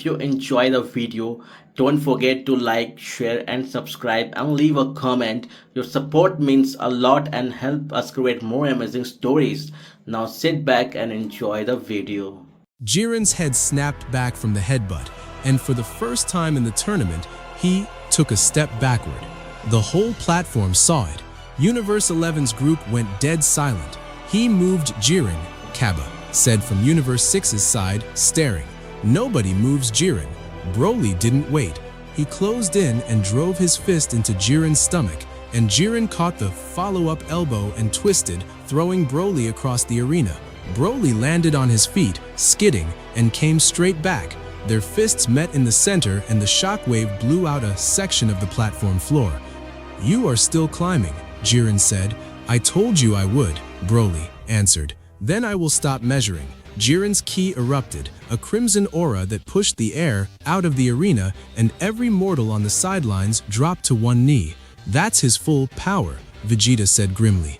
if you enjoy the video, don't forget to like, share and subscribe and leave a comment. Your support means a lot and help us create more amazing stories. Now sit back and enjoy the video. Jiren's head snapped back from the headbutt, and for the first time in the tournament, he took a step backward. The whole platform saw it. Universe 11's group went dead silent. He moved Jiren, Kaba said from Universe 6's side, staring. Nobody moves Jiren. Broly didn't wait. He closed in and drove his fist into Jiren's stomach, and Jiren caught the follow-up elbow and twisted, throwing Broly across the arena. Broly landed on his feet, skidding, and came straight back. Their fists met in the center and the shockwave blew out a section of the platform floor. "You are still climbing," Jiren said. "I told you I would," Broly answered. "Then I will stop measuring." Jiren's ki erupted, a crimson aura that pushed the air out of the arena, and every mortal on the sidelines dropped to one knee. "That's his full power," Vegeta said grimly.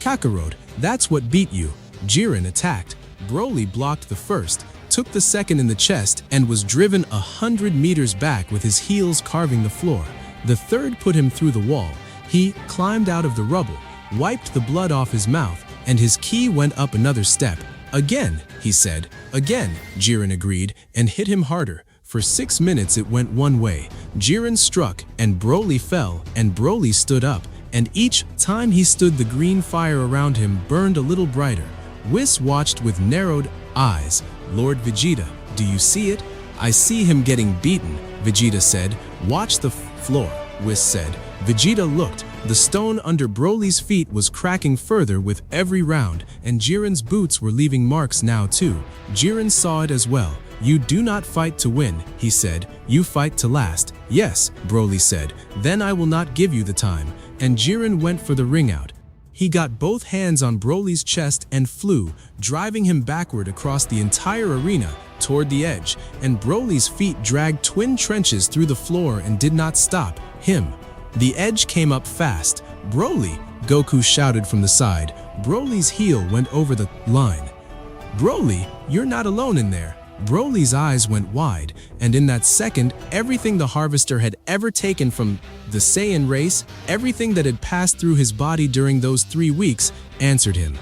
"Kakarot, that's what beat you." Jiren attacked. Broly blocked the first, took the second in the chest, and was driven 100 meters back with his heels carving the floor. The third put him through the wall. He climbed out of the rubble, wiped the blood off his mouth, and his ki went up another step. "Again," he said. "Again," Jiren agreed, and hit him harder. For 6 minutes it went one way. Jiren struck, and Broly fell, and Broly stood up, and each time he stood the green fire around him burned a little brighter. Whis watched with narrowed eyes. "Lord Vegeta, do you see it?" "I see him getting beaten," Vegeta said. "Watch the floor," Whis said. Vegeta looked. The stone under Broly's feet was cracking further with every round, and Jiren's boots were leaving marks now too. Jiren saw it as well. "You do not fight to win," he said. "You fight to last." "Yes," Broly said. "Then I will not give you the time." And Jiren went for the ring out. He got both hands on Broly's chest and flew, driving him backward across the entire arena toward the edge, and Broly's feet dragged twin trenches through the floor and did not stop him. The edge came up fast. "Broly!" Goku shouted from the side. Broly's heel went over the line. "Broly, you're not alone in there." Broly's eyes went wide, and in that second, everything the Harvester had ever taken from the Saiyan race, everything that had passed through his body during those 3 weeks, answered him.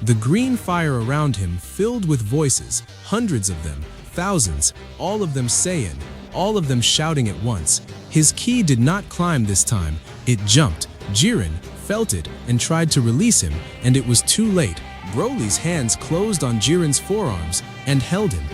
The green fire around him filled with voices, hundreds of them, thousands, all of them Saiyan, all of them shouting at once. His ki did not climb this time, it jumped. Jiren felt it and tried to release him, and it was too late. Broly's hands closed on Jiren's forearms and held him.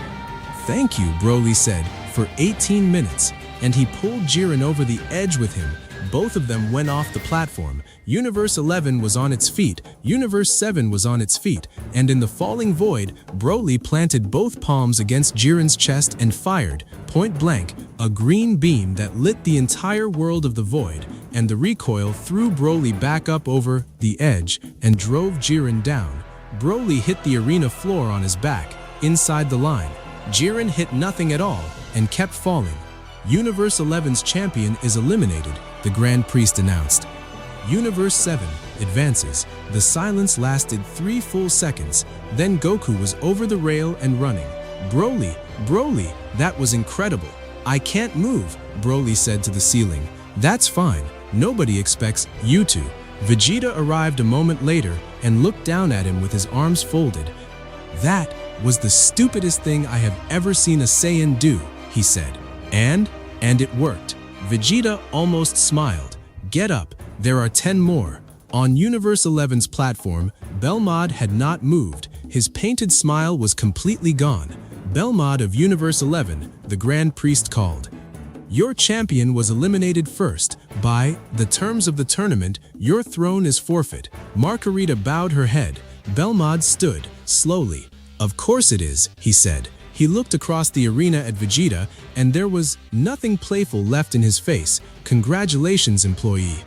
"Thank you," Broly said, "for 18 minutes." And he pulled Jiren over the edge with him. Both of them went off the platform. Universe 11 was on its feet, Universe 7 was on its feet, and in the falling void, Broly planted both palms against Jiren's chest and fired, point blank, a green beam that lit the entire world of the void, and the recoil threw Broly back up over the edge and drove Jiren down. Broly hit the arena floor on his back, inside the line. Jiren hit nothing at all and kept falling. Universe 11's champion is eliminated, the Grand Priest announced. Universe 7 advances. The silence lasted 3 full seconds. Then Goku was over the rail and running. "Broly, Broly, that was incredible." "I can't move," Broly said to the ceiling. "That's fine. Nobody expects you to." Vegeta arrived a moment later and looked down at him with his arms folded. "That was the stupidest thing I have ever seen a Saiyan do," he said. And it worked. Vegeta almost smiled. "Get up, there are 10 more." On Universe 11's platform, Belmod had not moved. His painted smile was completely gone. "Belmod of Universe 11, the Grand Priest called. Your champion was eliminated first. By the terms of the tournament, your throne is forfeit." Margarita bowed her head. Belmod stood, slowly. "Of course it is," he said. He looked across the arena at Vegeta, and there was nothing playful left in his face. "Congratulations, employee.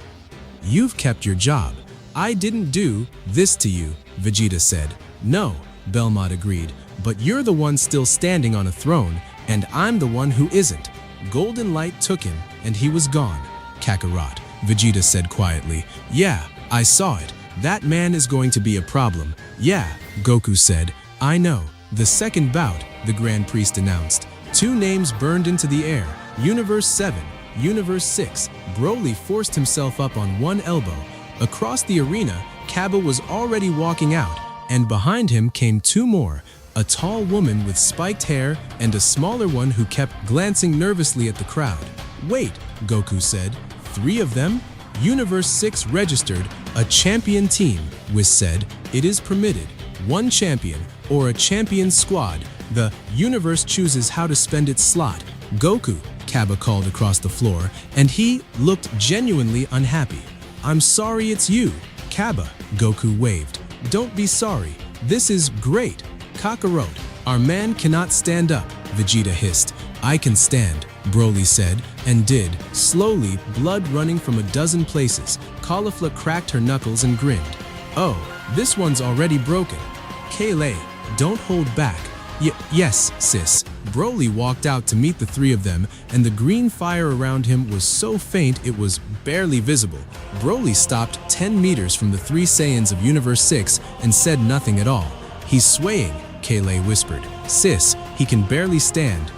You've kept your job." "I didn't do this to you," Vegeta said. "No," Belmod agreed, "but you're the one still standing on a throne, and I'm the one who isn't." Golden light took him, and he was gone. "Kakarot," Vegeta said quietly. "Yeah, I saw it. That man is going to be a problem." "Yeah," Goku said. "I know." The second bout, the Grand Priest announced. Two names burned into the air, Universe 7, Universe 6. Broly forced himself up on one elbow. Across the arena, Kaba was already walking out, and behind him came two more, a tall woman with spiked hair and a smaller one who kept glancing nervously at the crowd. "Wait," Goku said. "Three of them?" Universe 6 registered a champion team. Whis said, "It is permitted. One champion, or a champion squad. The universe chooses how to spend its slot." "Goku," Kaba called across the floor, and he looked genuinely unhappy. "I'm sorry it's you." "Kaba," Goku waved. "Don't be sorry. This is great." "Kakarot, our man cannot stand up," Vegeta hissed. "I can stand," Broly said, and did. Slowly, blood running from a dozen places. Caulifla cracked her knuckles and grinned. "Oh, this one's already broken." "Kale, don't hold back." Yes, sis." Broly walked out to meet the three of them, and the green fire around him was so faint it was barely visible. Broly stopped 10 meters from the three Saiyans of Universe 6 and said nothing at all. "He's swaying," Kale whispered. "Sis, he can barely stand."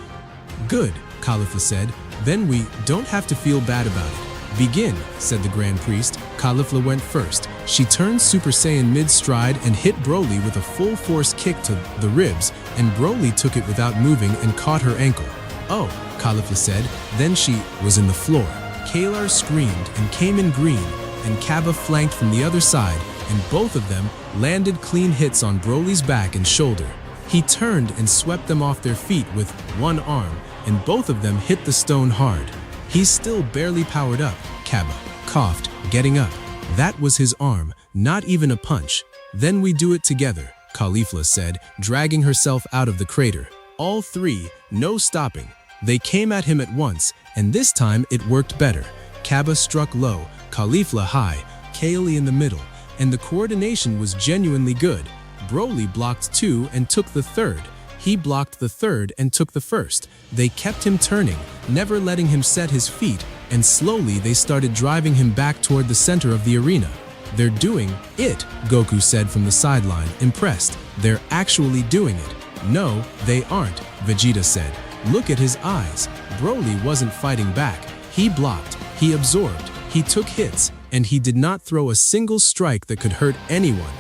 "Good," Caulifla said. "Then we don't have to feel bad about it." "Begin," said the Grand Priest. Caulifla went first. She turned Super Saiyan mid-stride and hit Broly with a full-force kick to the ribs, and Broly took it without moving and caught her ankle. "Oh," Caulifla said. Then she was in the floor. Kalar screamed and came in green, and Kaba flanked from the other side, and both of them landed clean hits on Broly's back and shoulder. He turned and swept them off their feet with one arm, and both of them hit the stone hard. "He's still barely powered up," Kaba coughed, getting up. "That was his arm, not even a punch." "Then we do it together," Caulifla said, dragging herself out of the crater. All three, no stopping. They came at him at once, and this time it worked better. Kaba struck low, Caulifla high, Kale in the middle, and the coordination was genuinely good. Broly blocked two and took the third. He blocked the third and took the first. They kept him turning, never letting him set his feet, and slowly they started driving him back toward the center of the arena. "They're doing it," Goku said from the sideline, impressed. "They're actually doing it." "No, they aren't," Vegeta said. "Look at his eyes." Broly wasn't fighting back. He blocked, he absorbed, he took hits, and he did not throw a single strike that could hurt anyone.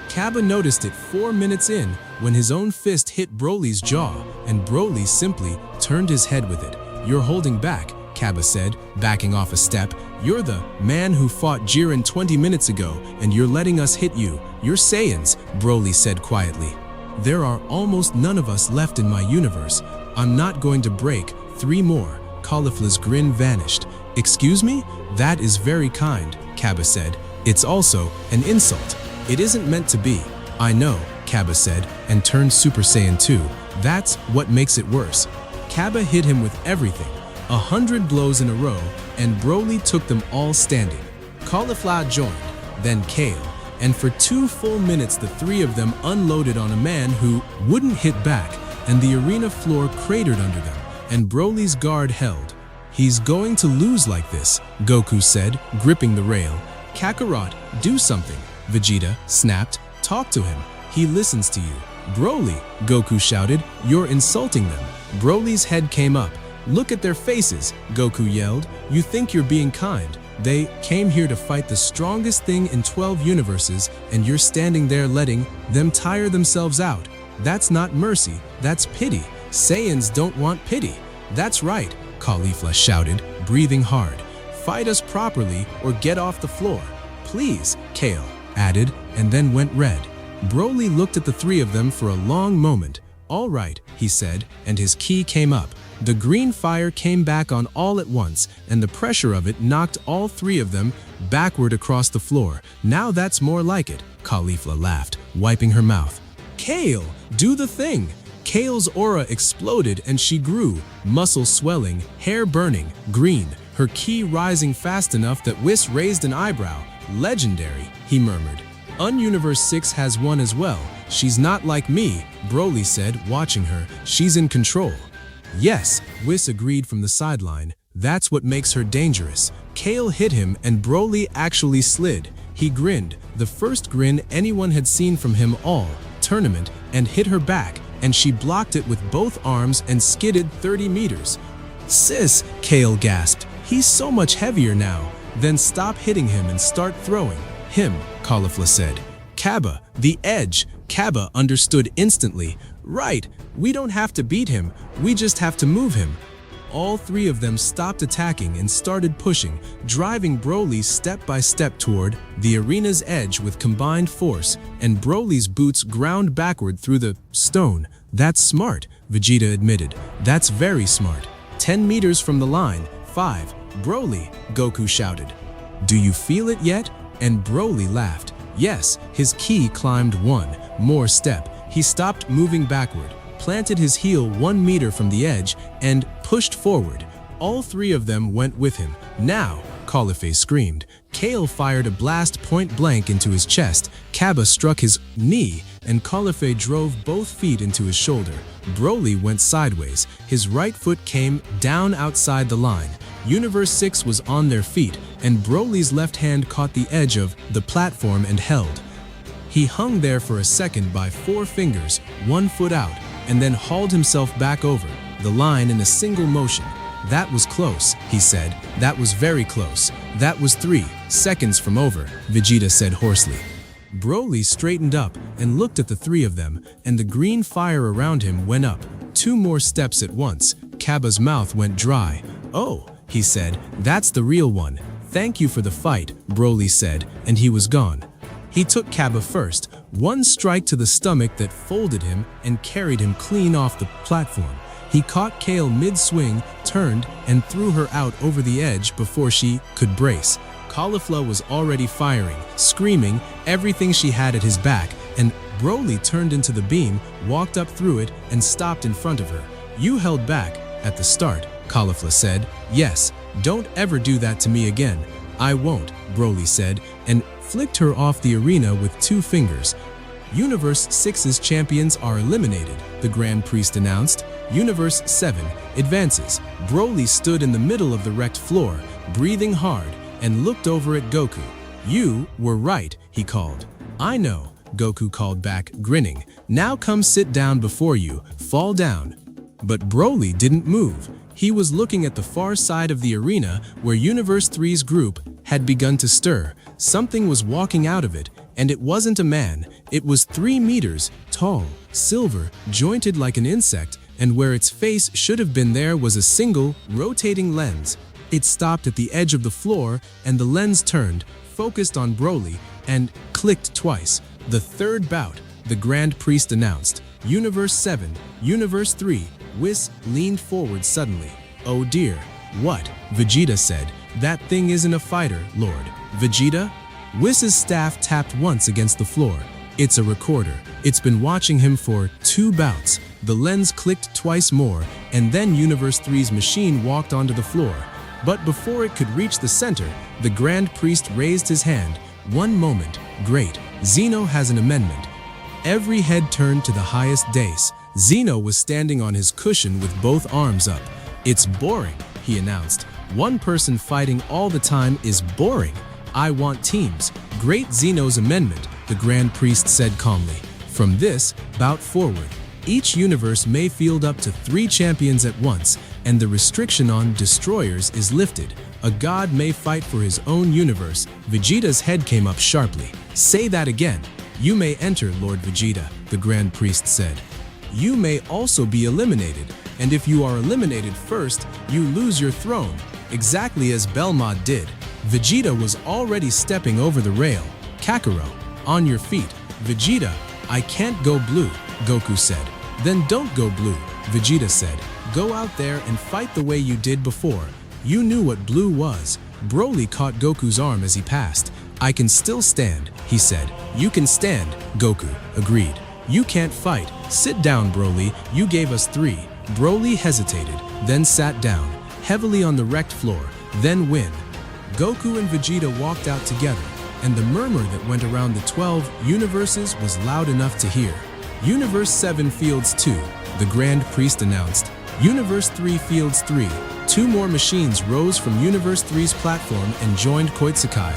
Kaba noticed it 4 minutes in when his own fist hit Broly's jaw, and Broly simply turned his head with it. "You're holding back," Kaba said, backing off a step. "You're the man who fought Jiren 20 minutes ago, and you're letting us hit you. You're Saiyans," Broly said quietly. "There are almost none of us left in my universe. I'm not going to break. 3 more. Caulifla's grin vanished. "Excuse me? That is very kind," Kaba said. "It's also an insult. It isn't meant to be." "I know," Kaba said, and turned Super Saiyan 2. "That's what makes it worse." Kaba hit him with everything, 100 blows in a row, and Broly took them all standing. Caulifla joined, then Kale, and for 2 full minutes the three of them unloaded on a man who wouldn't hit back, and the arena floor cratered under them, and Broly's guard held. "He's going to lose like this," Goku said, gripping the rail. "Kakarot, do something," Vegeta snapped. "Talk to him. He listens to you." "Broly," Goku shouted, "you're insulting them." Broly's head came up. "Look at their faces," Goku yelled. "You think you're being kind. They came here to fight the strongest thing in 12 universes, and you're standing there letting them tire themselves out. That's not mercy, that's pity. Saiyans don't want pity." "That's right," Caulifla shouted, breathing hard. "Fight us properly or get off the floor." "Please," Kale added, and then went red. Broly looked at the three of them for a long moment. "All right," he said, and his ki came up. The green fire came back on all at once, and the pressure of it knocked all three of them backward across the floor. "Now that's more like it," Caulifla laughed, wiping her mouth. "Kale, do the thing!" Kale's aura exploded and she grew, muscles swelling, hair burning, green, her ki rising fast enough that Whis raised an eyebrow. "Legendary," he murmured. "Universe 6 has one as well. She's not like me," Broly said, watching her. "She's in control." "Yes," Whis agreed from the sideline. "That's what makes her dangerous." Kale hit him and Broly actually slid. He grinned, the first grin anyone had seen from him all tournament, and hit her back, and she blocked it with both arms and skidded 30 meters. "Sis," Kale gasped, "he's so much heavier now." "Then stop hitting him and start throwing him," Caulifla said. "Kaba, the edge." Kaba understood instantly. "Right, we don't have to beat him, we just have to move him." All three of them stopped attacking and started pushing, driving Broly step by step toward the arena's edge with combined force, and Broly's boots ground backward through the stone. "That's smart," Vegeta admitted. "That's very smart." 10 meters from the line, 5. "Broly," Goku shouted. "Do you feel it yet?" And Broly laughed. Yes, his ki climbed one more step. He stopped moving backward, planted his heel 1 meter from the edge, and pushed forward. All three of them went with him. "Now!" Caulifla screamed. Kale fired a blast point blank into his chest. Kaba struck his knee, and Caulifla drove both feet into his shoulder. Broly went sideways. His right foot came down outside the line. Universe 6 was on their feet, and Broly's left hand caught the edge of the platform and held. He hung there for a second by 4 fingers, 1 foot out, and then hauled himself back over the line in a single motion. "That was close," he said. "That was very close. That was 3 seconds from over," Vegeta said hoarsely. Broly straightened up and looked at the three of them, and the green fire around him went up. 2 more steps at once. Kaba's mouth went dry. "Oh," he said, "that's the real one. Thank you for the fight," Broly said, and he was gone. He took Kaba first, 1 strike to the stomach that folded him and carried him clean off the platform. He caught Kale mid-swing, turned, and threw her out over the edge before she could brace. Caulifla was already firing, screaming, everything she had at his back, and Broly turned into the beam, walked up through it, and stopped in front of her. "You held back at the start," Caulifla said. "Yes, don't ever do that to me again." "I won't," Broly said, and flicked her off the arena with 2 fingers. Universe 6's champions are eliminated, the Grand Priest announced. Universe 7 advances. Broly stood in the middle of the wrecked floor, breathing hard, and looked over at Goku. "You were right," he called. "I know," Goku called back, grinning. "Now come sit down before you fall down." But Broly didn't move. He was looking at the far side of the arena where Universe 3's group had begun to stir. Something was walking out of it, and it wasn't a man. It was 3 meters tall, silver, jointed like an insect, and where its face should have been there was a single, rotating lens. It stopped at the edge of the floor, and the lens turned, focused on Broly, and clicked twice. "The third bout," the Grand Priest announced. Universe 7, Universe 3, Whis leaned forward suddenly. "Oh dear." "What?" Vegeta said. "That thing isn't a fighter, Lord." "Vegeta?" Whis's staff tapped once against the floor. "It's a recorder. It's been watching him for 2 bouts." The lens clicked twice more, and then Universe 3's machine walked onto the floor. But before it could reach the center, the Grand Priest raised his hand. "One moment. Great. Zeno has an amendment." Every head turned to the highest dais. Zeno was standing on his cushion with both arms up. "It's boring," he announced. "One person fighting all the time is boring. I want teams." "Great Zeno's amendment," the Grand Priest said calmly. "From this bout forward, each universe may field up to 3 champions at once, and the restriction on destroyers is lifted. A god may fight for his own universe." Vegeta's head came up sharply. "Say that again." "You may enter, Lord Vegeta," the Grand Priest said. "You may also be eliminated, and if you are eliminated first, you lose your throne, exactly as Belmod did." Vegeta was already stepping over the rail. "Kakarot, on your feet." "Vegeta, I can't go blue," Goku said. "Then don't go blue," Vegeta said. "Go out there and fight the way you did before." You knew what blue was. Broly caught Goku's arm as he passed. "I can still stand," he said. "You can stand," Goku agreed. "You can't fight. Sit down, Broly. You gave us 3. Broly hesitated, then sat down, heavily on the wrecked floor. "Then win." Goku and Vegeta walked out together, and the murmur that went around the 12 universes was loud enough to hear. Universe 7 fields 2, the Grand Priest announced. Universe 3 fields 3. 2 more machines rose from Universe 3's platform and joined Koitsukai.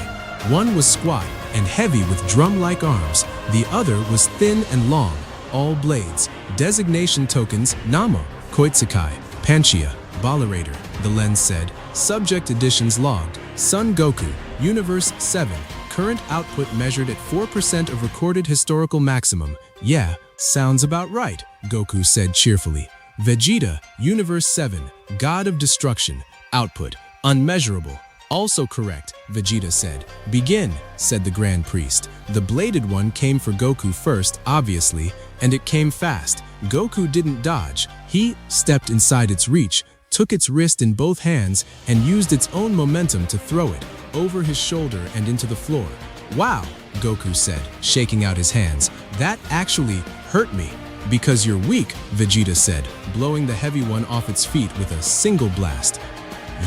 One was squat and heavy with drum-like arms. The other was thin and long. all blades. Designation tokens, Namo, Koitsukai, Panchia, Ballerator, the lens said. Subject additions logged. Son Goku, Universe 7. Current output measured at 4% of recorded historical maximum. Yeah, sounds about right, Goku said cheerfully. Vegeta, Universe 7. God of Destruction. Output, unmeasurable. Also correct, Vegeta said. Begin, said the Grand Priest. The bladed one came for Goku first, obviously, and it came fast. Goku didn't dodge. He stepped inside its reach, took its wrist in both hands, and used its own momentum to throw it over his shoulder and into the floor. Wow, Goku said, shaking out his hands. That actually hurt me. Because you're weak, Vegeta said, blowing the heavy one off its feet with a single blast.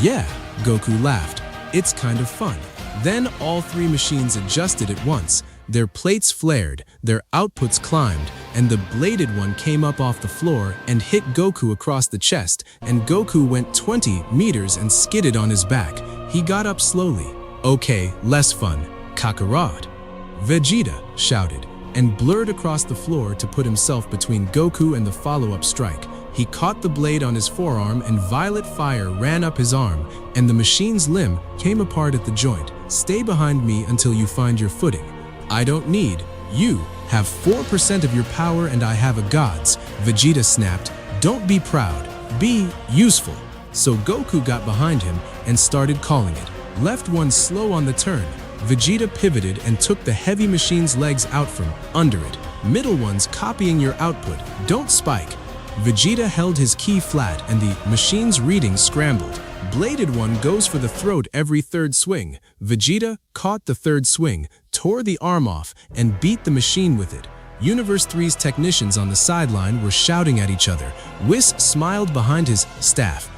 Yeah, Goku laughed. It's kind of fun. Then all three machines adjusted at once. Their plates flared, their outputs climbed, and the bladed one came up off the floor and hit Goku across the chest, and Goku went 20 meters and skidded on his back. He got up slowly. Okay, less fun. Kakarot. Vegeta shouted, and blurred across the floor to put himself between Goku and the follow-up strike. He caught the blade on his forearm and violet fire ran up his arm, and the machine's limb came apart at the joint. Stay behind me until you find your footing. I don't need. You have 4% of your power and I have a god's. Vegeta snapped. Don't be proud. Be useful. So Goku got behind him and started calling it. Left one slow on the turn. Vegeta pivoted and took the heavy machine's legs out from under it. Middle one's copying your output. Don't spike. Vegeta held his key flat and the machine's reading scrambled. Bladed one goes for the throat every third swing. Vegeta caught the third swing, tore the arm off, and beat the machine with it. Universe 3's technicians on the sideline were shouting at each other. Whis smiled behind his staff.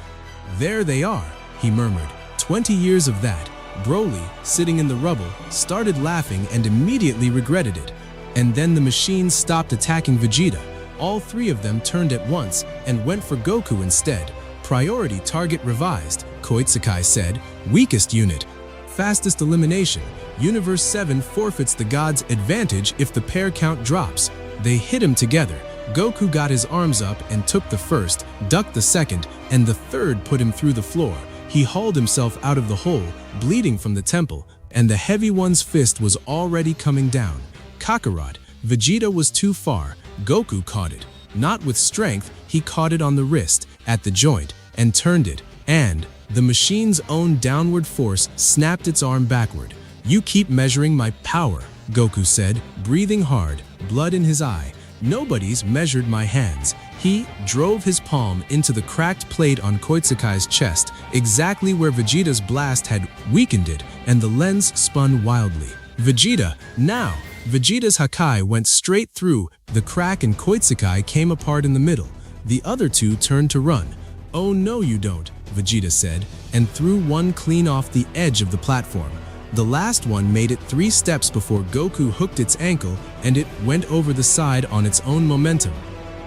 There they are, he murmured. 20 years of that. Broly, sitting in the rubble, started laughing and immediately regretted it. And then the machines stopped attacking Vegeta. All three of them turned at once and went for Goku instead. Priority target revised, Koitsukai said. Weakest unit. Fastest elimination. Universe 7 forfeits the god's advantage if the pair count drops. They hit him together. Goku got his arms up and took the first, ducked the second, and the third put him through the floor. He hauled himself out of the hole, bleeding from the temple, and the heavy one's fist was already coming down. Kakarot. Vegeta was too far. Goku caught it. Not with strength, he caught it on the wrist, at the joint, and turned it, and the machine's own downward force snapped its arm backward. You keep measuring my power, Goku said, breathing hard, blood in his eye. Nobody's measured my hands. He drove his palm into the cracked plate on Koitsukai's chest, exactly where Vegeta's blast had weakened it, and the lens spun wildly. Vegeta, now! Vegeta's Hakai went straight through the crack and Koitsukai came apart in the middle. The other two turned to run. Oh no you don't, Vegeta said, and threw one clean off the edge of the platform. The last one made it 3 steps before Goku hooked its ankle and it went over the side on its own momentum.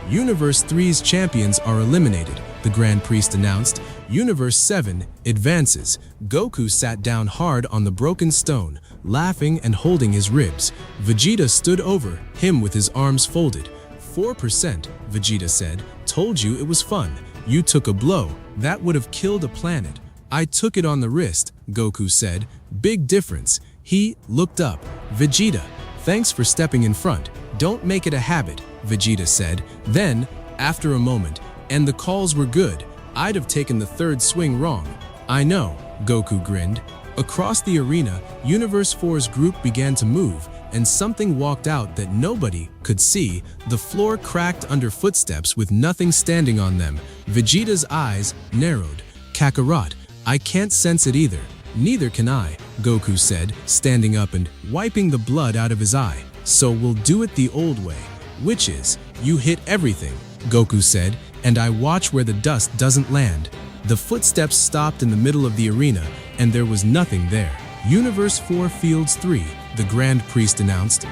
Universe 3's champions are eliminated, the Grand Priest announced. Universe 7 advances. Goku sat down hard on the broken stone, laughing and holding his ribs. Vegeta stood over him with his arms folded. 4%, Vegeta said. Told you it was fun. You took a blow. That would have killed a planet. I took it on the wrist, Goku said. Big difference. He looked up. Vegeta, thanks for stepping in front. Don't make it a habit, Vegeta said. Then, after a moment, and the calls were good. I'd have taken the third swing wrong. I know, Goku grinned. Across the arena, Universe 4's group began to move, and something walked out that nobody could see. The floor cracked under footsteps with nothing standing on them. Vegeta's eyes narrowed. Kakarot, I can't sense it either. Neither can I, Goku said, standing up and wiping the blood out of his eye. So we'll do it the old way, which is, you hit everything, Goku said, and I watch where the dust doesn't land. The footsteps stopped in the middle of the arena, and there was nothing there. Universe 4 Fields 3, the Grand Priest announced.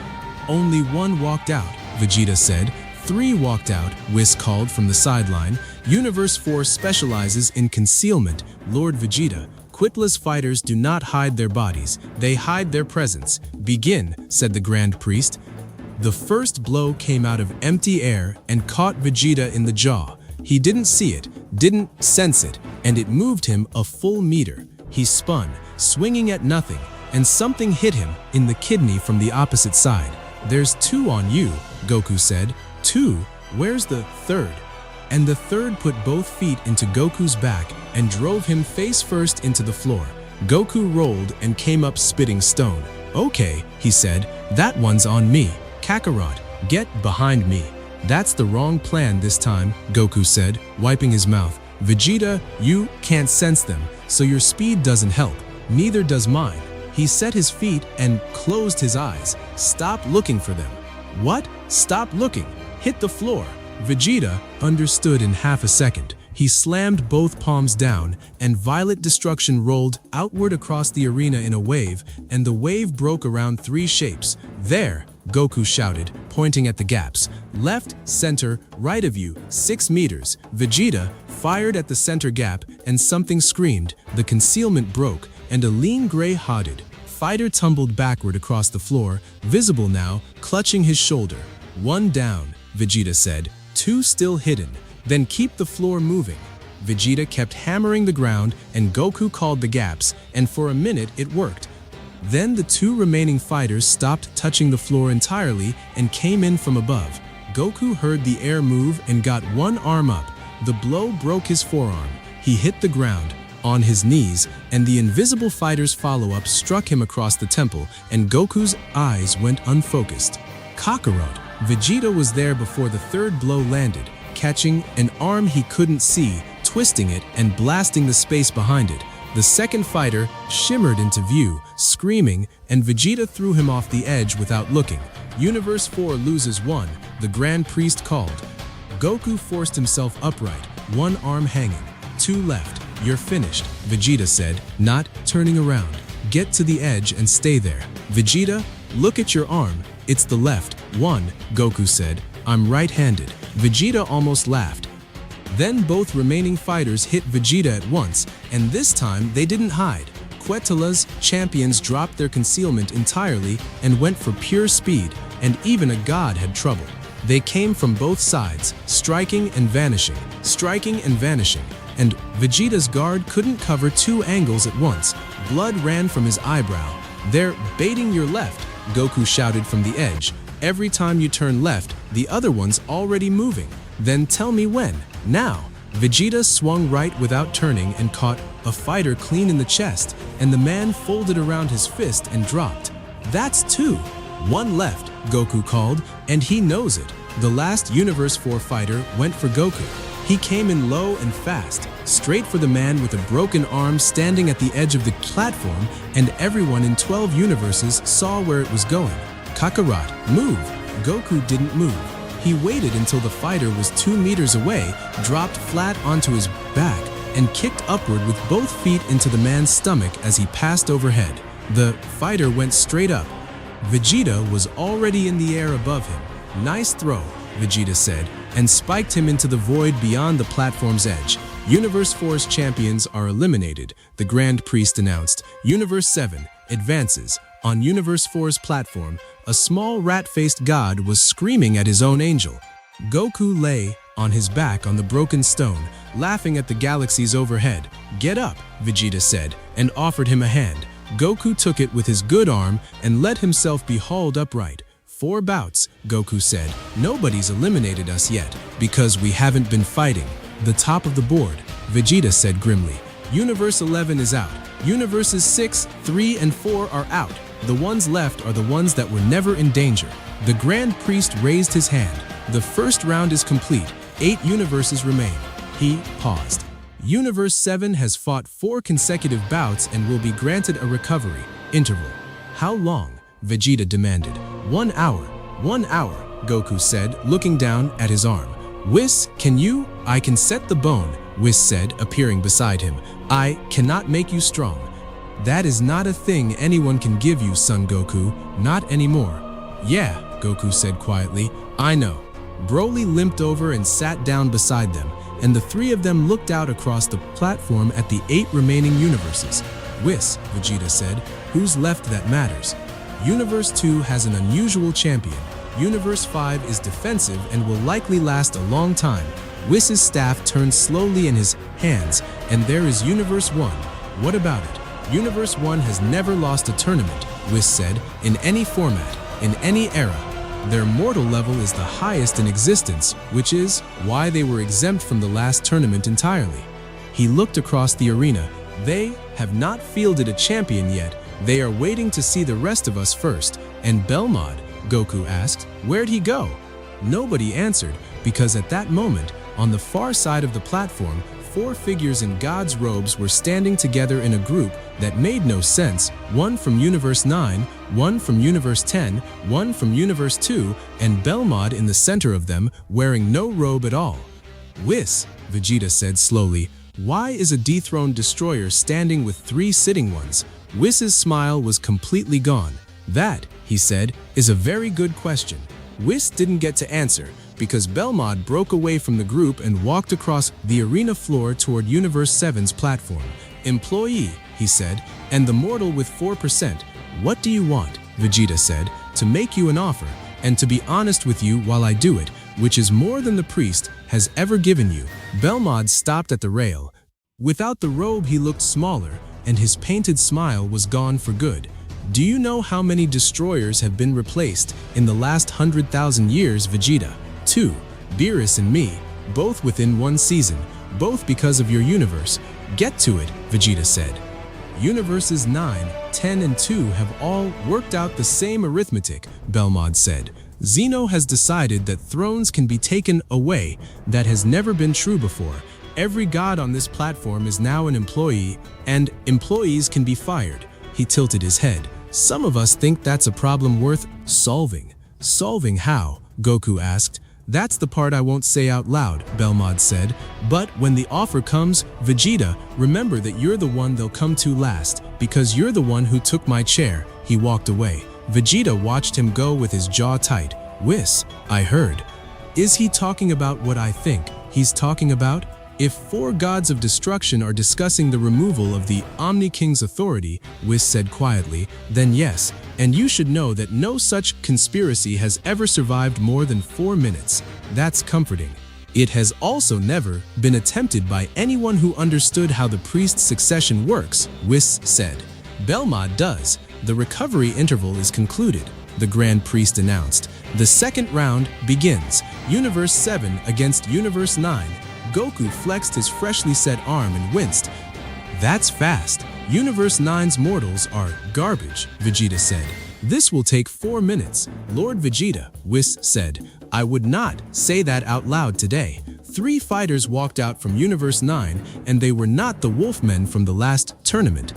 Only one walked out, Vegeta said. 3 walked out, Whis called from the sideline. Universe 4 specializes in concealment, Lord Vegeta. Quitless fighters do not hide their bodies, they hide their presence. Begin, said the Grand Priest. The first blow came out of empty air and caught Vegeta in the jaw. He didn't see it, didn't sense it, and it moved him a full meter. He spun, swinging at nothing, and something hit him in the kidney from the opposite side. "There's two on you," Goku said. "Two? Where's the third?" And the third put both feet into Goku's back and drove him face first into the floor. Goku rolled and came up spitting stone. "Okay," he said, "that one's on me. Kakarot, get behind me." "That's the wrong plan this time," Goku said, wiping his mouth. "Vegeta, you can't sense them, so your speed doesn't help. Neither does mine." He set his feet and closed his eyes. "Stop looking for them." "What? Stop looking. Hit the floor." Vegeta understood in half a second. He slammed both palms down, and violet destruction rolled outward across the arena in a wave, and the wave broke around 3 shapes. "There!" Goku shouted, pointing at the gaps. "Left, center, right of you, 6 meters." Vegeta fired at the center gap, and something screamed. The concealment broke, and a lean gray-hotted fighter tumbled backward across the floor, visible now, clutching his shoulder. "One down," Vegeta said. "Two still hidden. Then keep the floor moving." Vegeta kept hammering the ground, and Goku called the gaps, and for a minute it worked. Then the 2 remaining fighters stopped touching the floor entirely and came in from above. Goku heard the air move and got one arm up. The blow broke his forearm. He hit the ground, on his knees, and the invisible fighter's follow-up struck him across the temple, and Goku's eyes went unfocused. Kakarot. Vegeta was there before the third blow landed, catching an arm he couldn't see, twisting it and blasting the space behind it. The second fighter shimmered into view, screaming, and Vegeta threw him off the edge without looking. Universe 4 loses 1, the Grand Priest called. Goku forced himself upright, one arm hanging. 2 left. "You're finished," Vegeta said, not turning around. "Get to the edge and stay there." "Vegeta, look at your arm. It's the left one," Goku said. "I'm right-handed." Vegeta almost laughed. Then both remaining fighters hit Vegeta at once, and this time they didn't hide. Quetala's champions dropped their concealment entirely and went for pure speed, and even a god had trouble. They came from both sides, striking and vanishing, and Vegeta's guard couldn't cover 2 angles at once. Blood ran from his eyebrow. "They're baiting your left," Goku shouted from the edge. "Every time you turn left, the other one's already moving. Then tell me when." "Now." Vegeta swung right without turning and caught a fighter clean in the chest, and the man folded around his fist and dropped. "That's 2. 1 left," Goku called, and he knows it. The last Universe 4 fighter went for Goku. He came in low and fast, straight for the man with a broken arm standing at the edge of the platform, and everyone in 12 universes saw where it was going. "Kakarot, move!" Goku didn't move. He waited until the fighter was 2 meters away, dropped flat onto his back, and kicked upward with both feet into the man's stomach as he passed overhead. The fighter went straight up. Vegeta was already in the air above him. "Nice throw," Vegeta said, and spiked him into the void beyond the platform's edge. Universe 4's champions are eliminated, the Grand Priest announced. Universe 7 advances. On Universe 4's platform, a small rat-faced god was screaming at his own angel. Goku lay on his back on the broken stone, laughing at the galaxies overhead. "Get up," Vegeta said, and offered him a hand. Goku took it with his good arm and let himself be hauled upright. 4 bouts, Goku said. "Nobody's eliminated us yet, because we haven't been fighting." "The top of the board," Vegeta said grimly. "Universe 11 is out. Universes 6, 3, and 4 are out. The ones left are the ones that were never in danger." The Grand Priest raised his hand. "The first round is complete. 8 universes remain." He paused. Universe 7 has fought 4 consecutive bouts and will be granted a recovery interval. "How long?" Vegeta demanded. 1 hour. 1 hour, Goku said, looking down at his arm. "Whis, can you?" "I can set the bone," Whis said, appearing beside him. "I cannot make you strong." "That is not a thing anyone can give you, Son Goku. Not anymore." "Yeah," Goku said quietly. "I know." Broly limped over and sat down beside them, and the 3 of them looked out across the platform at the 8 remaining universes. "Whis," Vegeta said, "who's left that matters?" "Universe 2 has an unusual champion. Universe 5 is defensive and will likely last a long time. Whis' staff turns slowly in his hands, and there is Universe 1. What about it? Universe 1 has never lost a tournament, Whis said, in any format, in any era. Their mortal level is the highest in existence, which is why they were exempt from the last tournament entirely. He looked across the arena. They have not fielded a champion yet. They are waiting to see the rest of us first. And Belmod, Goku asked, where'd he go? Nobody answered, because at that moment, on the far side of the platform, 4 figures in God's robes were standing together in a group that made no sense, one from Universe 9, one from Universe 10, one from Universe 2, and Belmod in the center of them, wearing no robe at all. Whis, Vegeta said slowly, why is a dethroned destroyer standing with 3 sitting ones? Whis' smile was completely gone. That, he said, is a very good question. Whis didn't get to answer, because Belmod broke away from the group and walked across the arena floor toward Universe 7's platform. Employee, he said, and the mortal with 4%. What do you want? Vegeta said, to make you an offer, and to be honest with you while I do it, which is more than the priest has ever given you. Belmod stopped at the rail. Without the robe he looked smaller, and his painted smile was gone for good. Do you know how many destroyers have been replaced in the last 100,000 years, Vegeta? 2. Beerus and me, both within 1 season, both because of your universe. Get to it, Vegeta said. Universes 9, 10, and 2 have all worked out the same arithmetic, Belmod said. Zeno has decided that thrones can be taken away. That has never been true before. Every god on this platform is now an employee, and employees can be fired. He tilted his head. Some of us think that's a problem worth solving. Solving how? Goku asked. That's the part I won't say out loud, Belmod said. But when the offer comes, Vegeta, remember that you're the one they'll come to last, because you're the one who took my chair. He walked away. Vegeta watched him go with his jaw tight. Whis, I heard. Is he talking about what I think he's talking about? If 4 gods of destruction are discussing the removal of the Omni King's authority, Whis said quietly, then yes, and you should know that no such conspiracy has ever survived more than 4 minutes. That's comforting. It has also never been attempted by anyone who understood how the priest's succession works, Whis said. Belmod does. The recovery interval is concluded, the Grand Priest announced. The second round begins. Universe 7 against Universe 9. Goku flexed his freshly set arm and winced. That's fast. Universe 9's mortals are garbage, Vegeta said. This will take 4 minutes. Lord Vegeta, Whis said. I would not say that out loud today. 3 fighters walked out from Universe 9, and they were not the Wolfmen from the last tournament.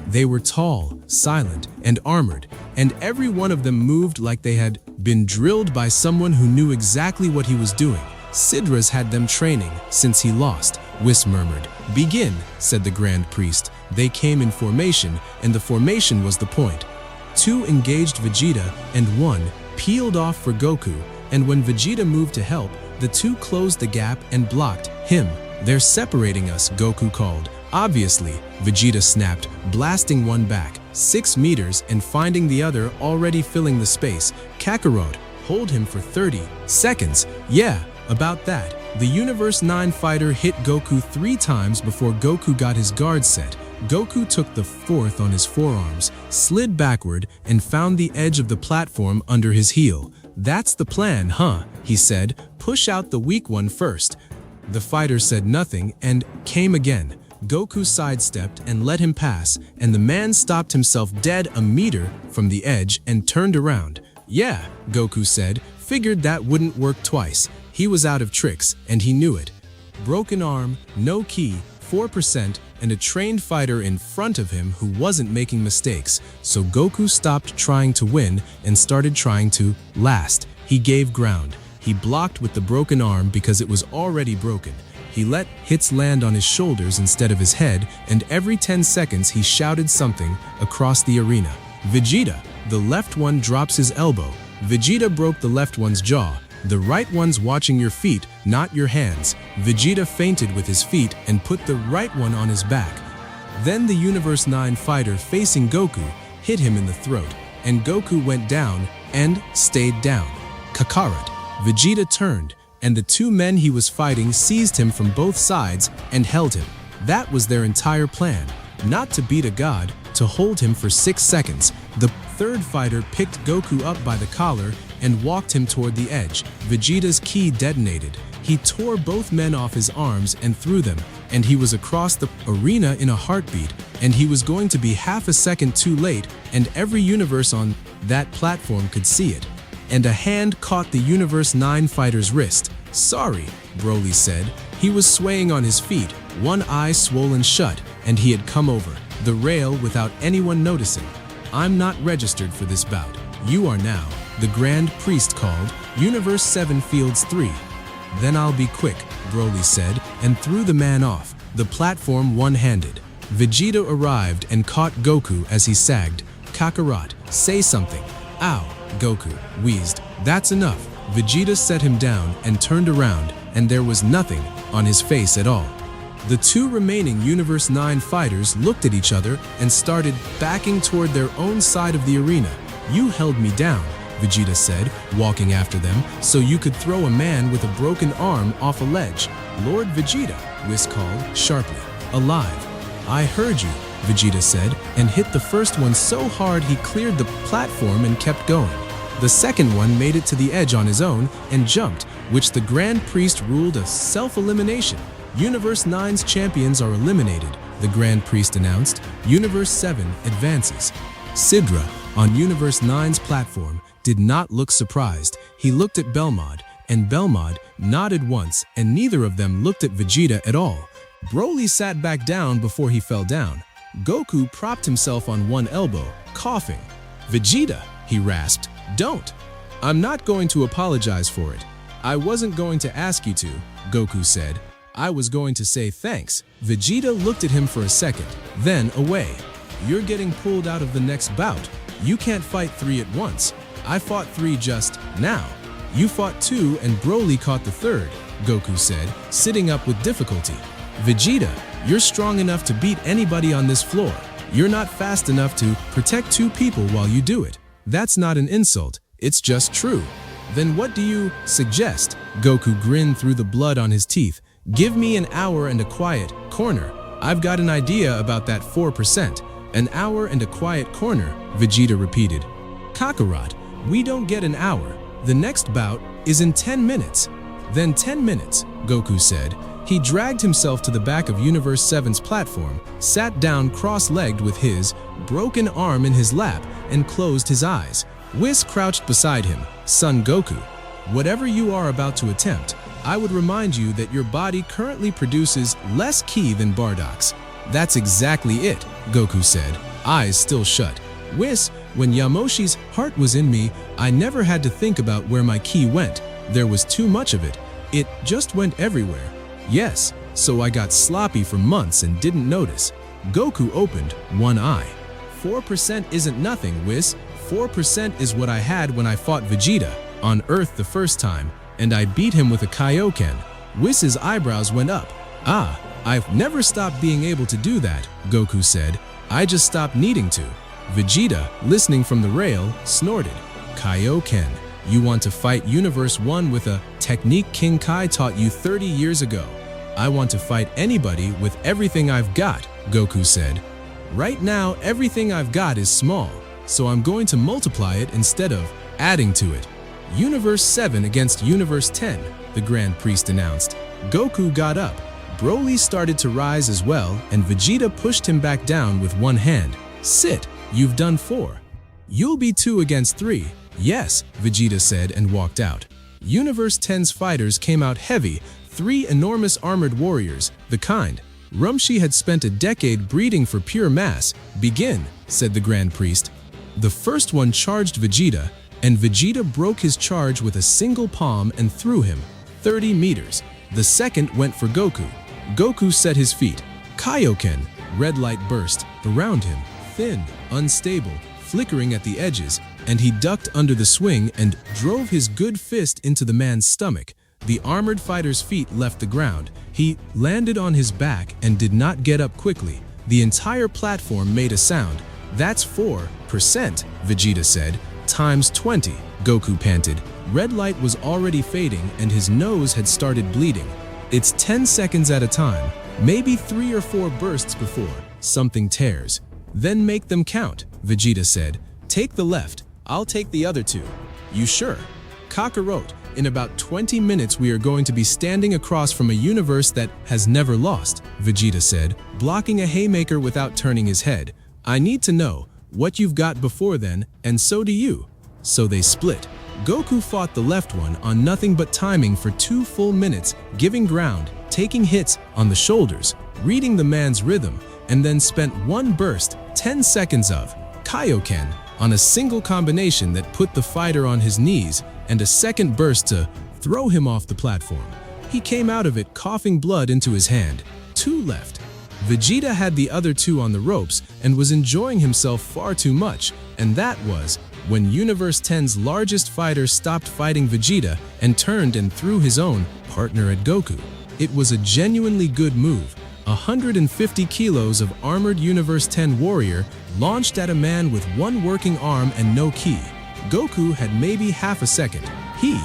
They were tall, silent, and armored, and every one of them moved like they had been drilled by someone who knew exactly what he was doing. Sidra's had them training since he lost, Whis murmured. Begin, said the Grand Priest. They came in formation, and the formation was the point. 2 engaged Vegeta, and 1 peeled off for Goku, and when Vegeta moved to help, the 2 closed the gap and blocked him. They're separating us, Goku called. Obviously, Vegeta snapped, blasting one back, 6 meters and finding the other already filling the space. Kakarot, hold him for 30 seconds. Yeah. About that, the Universe 9 fighter hit Goku 3 times before Goku got his guard set. Goku took the 4th on his forearms, slid backward, and found the edge of the platform under his heel. That's the plan, huh? He said. Push out the weak one first. The fighter said nothing and came again. Goku sidestepped and let him pass, and the man stopped himself dead a meter from the edge and turned around. Yeah, Goku said. Figured that wouldn't work twice. He was out of tricks, and he knew it. Broken arm, no ki, 4%, and a trained fighter in front of him who wasn't making mistakes, so Goku stopped trying to win and started trying to last. He gave ground. He blocked with the broken arm because it was already broken. He let hits land on his shoulders instead of his head, and every 10 seconds he shouted something across the arena. Vegeta, the left one drops his elbow. Vegeta broke the left one's jaw. The right one's watching your feet, not your hands. Vegeta feinted with his feet and put the right one on his back. Then the Universe 9 fighter facing Goku hit him in the throat, and Goku went down and stayed down. Kakarot. Vegeta turned, and the two men he was fighting seized him from both sides and held him. That was their entire plan. Not to beat a god, to hold him for 6 seconds. The third fighter picked Goku up by the collar and walked him toward the edge. Vegeta's ki detonated. He tore both men off his arms and threw them, and he was across the arena in a heartbeat, and he was going to be half a second too late, and every universe on that platform could see it. And a hand caught the Universe 9 fighter's wrist. "Sorry," Broly said. He was swaying on his feet, one eye swollen shut, and he had come over the rail without anyone noticing. "I'm not registered for this bout. You are now," the Grand Priest called. "Universe 7 Fields 3. "Then I'll be quick," Broly said, and threw the man off the platform one-handed. Vegeta arrived and caught Goku as he sagged. "Kakarot, say something." "Ow," Goku wheezed. "That's enough." Vegeta set him down and turned around, and there was nothing on his face at all. The two remaining Universe 9 fighters looked at each other and started backing toward their own side of the arena. "You held me down," Vegeta said, walking after them, "so you could throw a man with a broken arm off a ledge." "Lord Vegeta," Whis called sharply. "Alive." "I heard you," Vegeta said, and hit the first one so hard he cleared the platform and kept going. The second one made it to the edge on his own and jumped, which the Grand Priest ruled a self-elimination. "Universe 9's champions are eliminated," the Grand Priest announced. "Universe 7 advances." Sidra, on Universe 9's platform, did not look surprised. He looked at Belmod, and Belmod nodded once, and neither of them looked at Vegeta at all. Broly sat back down before he fell down. Goku propped himself on one elbow, coughing. "Vegeta," he rasped, "don't. I'm not going to apologize for it. I wasn't going to ask you to," Goku said. "I was going to say thanks." Vegeta looked at him for a second, then away. "You're getting pulled out of the next bout. You can't fight 3 at once. I fought 3 just now. You fought 2 and Broly caught the third," Goku said, sitting up with difficulty. "Vegeta, you're strong enough to beat anybody on this floor. You're not fast enough to protect 2 people while you do it. That's not an insult, it's just true." "Then what do you suggest?" Goku grinned through the blood on his teeth. "Give me an hour and a quiet corner. I've got an idea about that 4%. "An hour and a quiet corner," Vegeta repeated. "Kakarot, we don't get an hour. The next bout is in 10 minutes. "Then 10 minutes, Goku said. He dragged himself to the back of Universe 7's platform, sat down cross-legged with his broken arm in his lap, and closed his eyes. Whis crouched beside him. "Son Goku, whatever you are about to attempt, I would remind you that your body currently produces less ki than Bardock's." "That's exactly it," Goku said, eyes still shut. "Whis, when Yamoshi's heart was in me, I never had to think about where my ki went. There was too much of it. It just went everywhere. Yes, so I got sloppy for months and didn't notice." Goku opened one eye. 4% isn't nothing, Whis. 4% is what I had when I fought Vegeta on Earth the first time, and I beat him with a Kaioken. Whis's eyebrows went up. "Ah, I've never stopped being able to do that," Goku said. "I just stopped needing to." Vegeta, listening from the rail, snorted. "Kaioken. You want to fight Universe 1 with a technique King Kai taught you 30 years ago. I want to fight anybody with everything I've got," Goku said. "Right now, everything I've got is small, so I'm going to multiply it instead of adding to it." "Universe 7 against Universe 10, the Grand Priest announced. Goku got up. Broly started to rise as well, and Vegeta pushed him back down with one hand. "Sit, you've done 4. You'll be 2 against 3. "Yes," Vegeta said and walked out. Universe 10's fighters came out heavy, 3 enormous armored warriors, the kind Rumshi had spent a decade breeding for pure mass. "Begin," said the Grand Priest. The first one charged Vegeta, and Vegeta broke his charge with a single palm and threw him 30 meters. The second went for Goku. Goku set his feet. Kaioken, red light burst around him, thin, unstable, flickering at the edges, and he ducked under the swing and drove his good fist into the man's stomach. The armored fighter's feet left the ground. He landed on his back and did not get up quickly. The entire platform made a sound. "That's 4%, Vegeta said. "Times 20, Goku panted. red light was already fading and his nose had started bleeding. It's 10 seconds at a time, maybe 3 or 4 bursts before something tears. Then make them count, Vegeta said. Take the left, I'll take the other 2. You sure? Kakarot, in about 20 minutes we are going to be standing across from a universe that has never lost, Vegeta said, blocking a haymaker without turning his head. I need to know what you've got before then, and so do you. So they split. Goku fought the left one on nothing but timing for 2 full minutes, giving ground, taking hits on the shoulders, reading the man's rhythm, and then spent 1 burst, 10 seconds of Kaioken, on a single combination that put the fighter on his knees, and a second burst to throw him off the platform. He came out of it coughing blood into his hand. 2 left. Vegeta had the other 2 on the ropes and was enjoying himself far too much, and that was when Universe 10's largest fighter stopped fighting Vegeta and turned and threw his own partner at Goku. It was a genuinely good move. 150 kilos of armored Universe 10 warrior launched at a man with 1 working arm and no ki. Goku had maybe half a second. He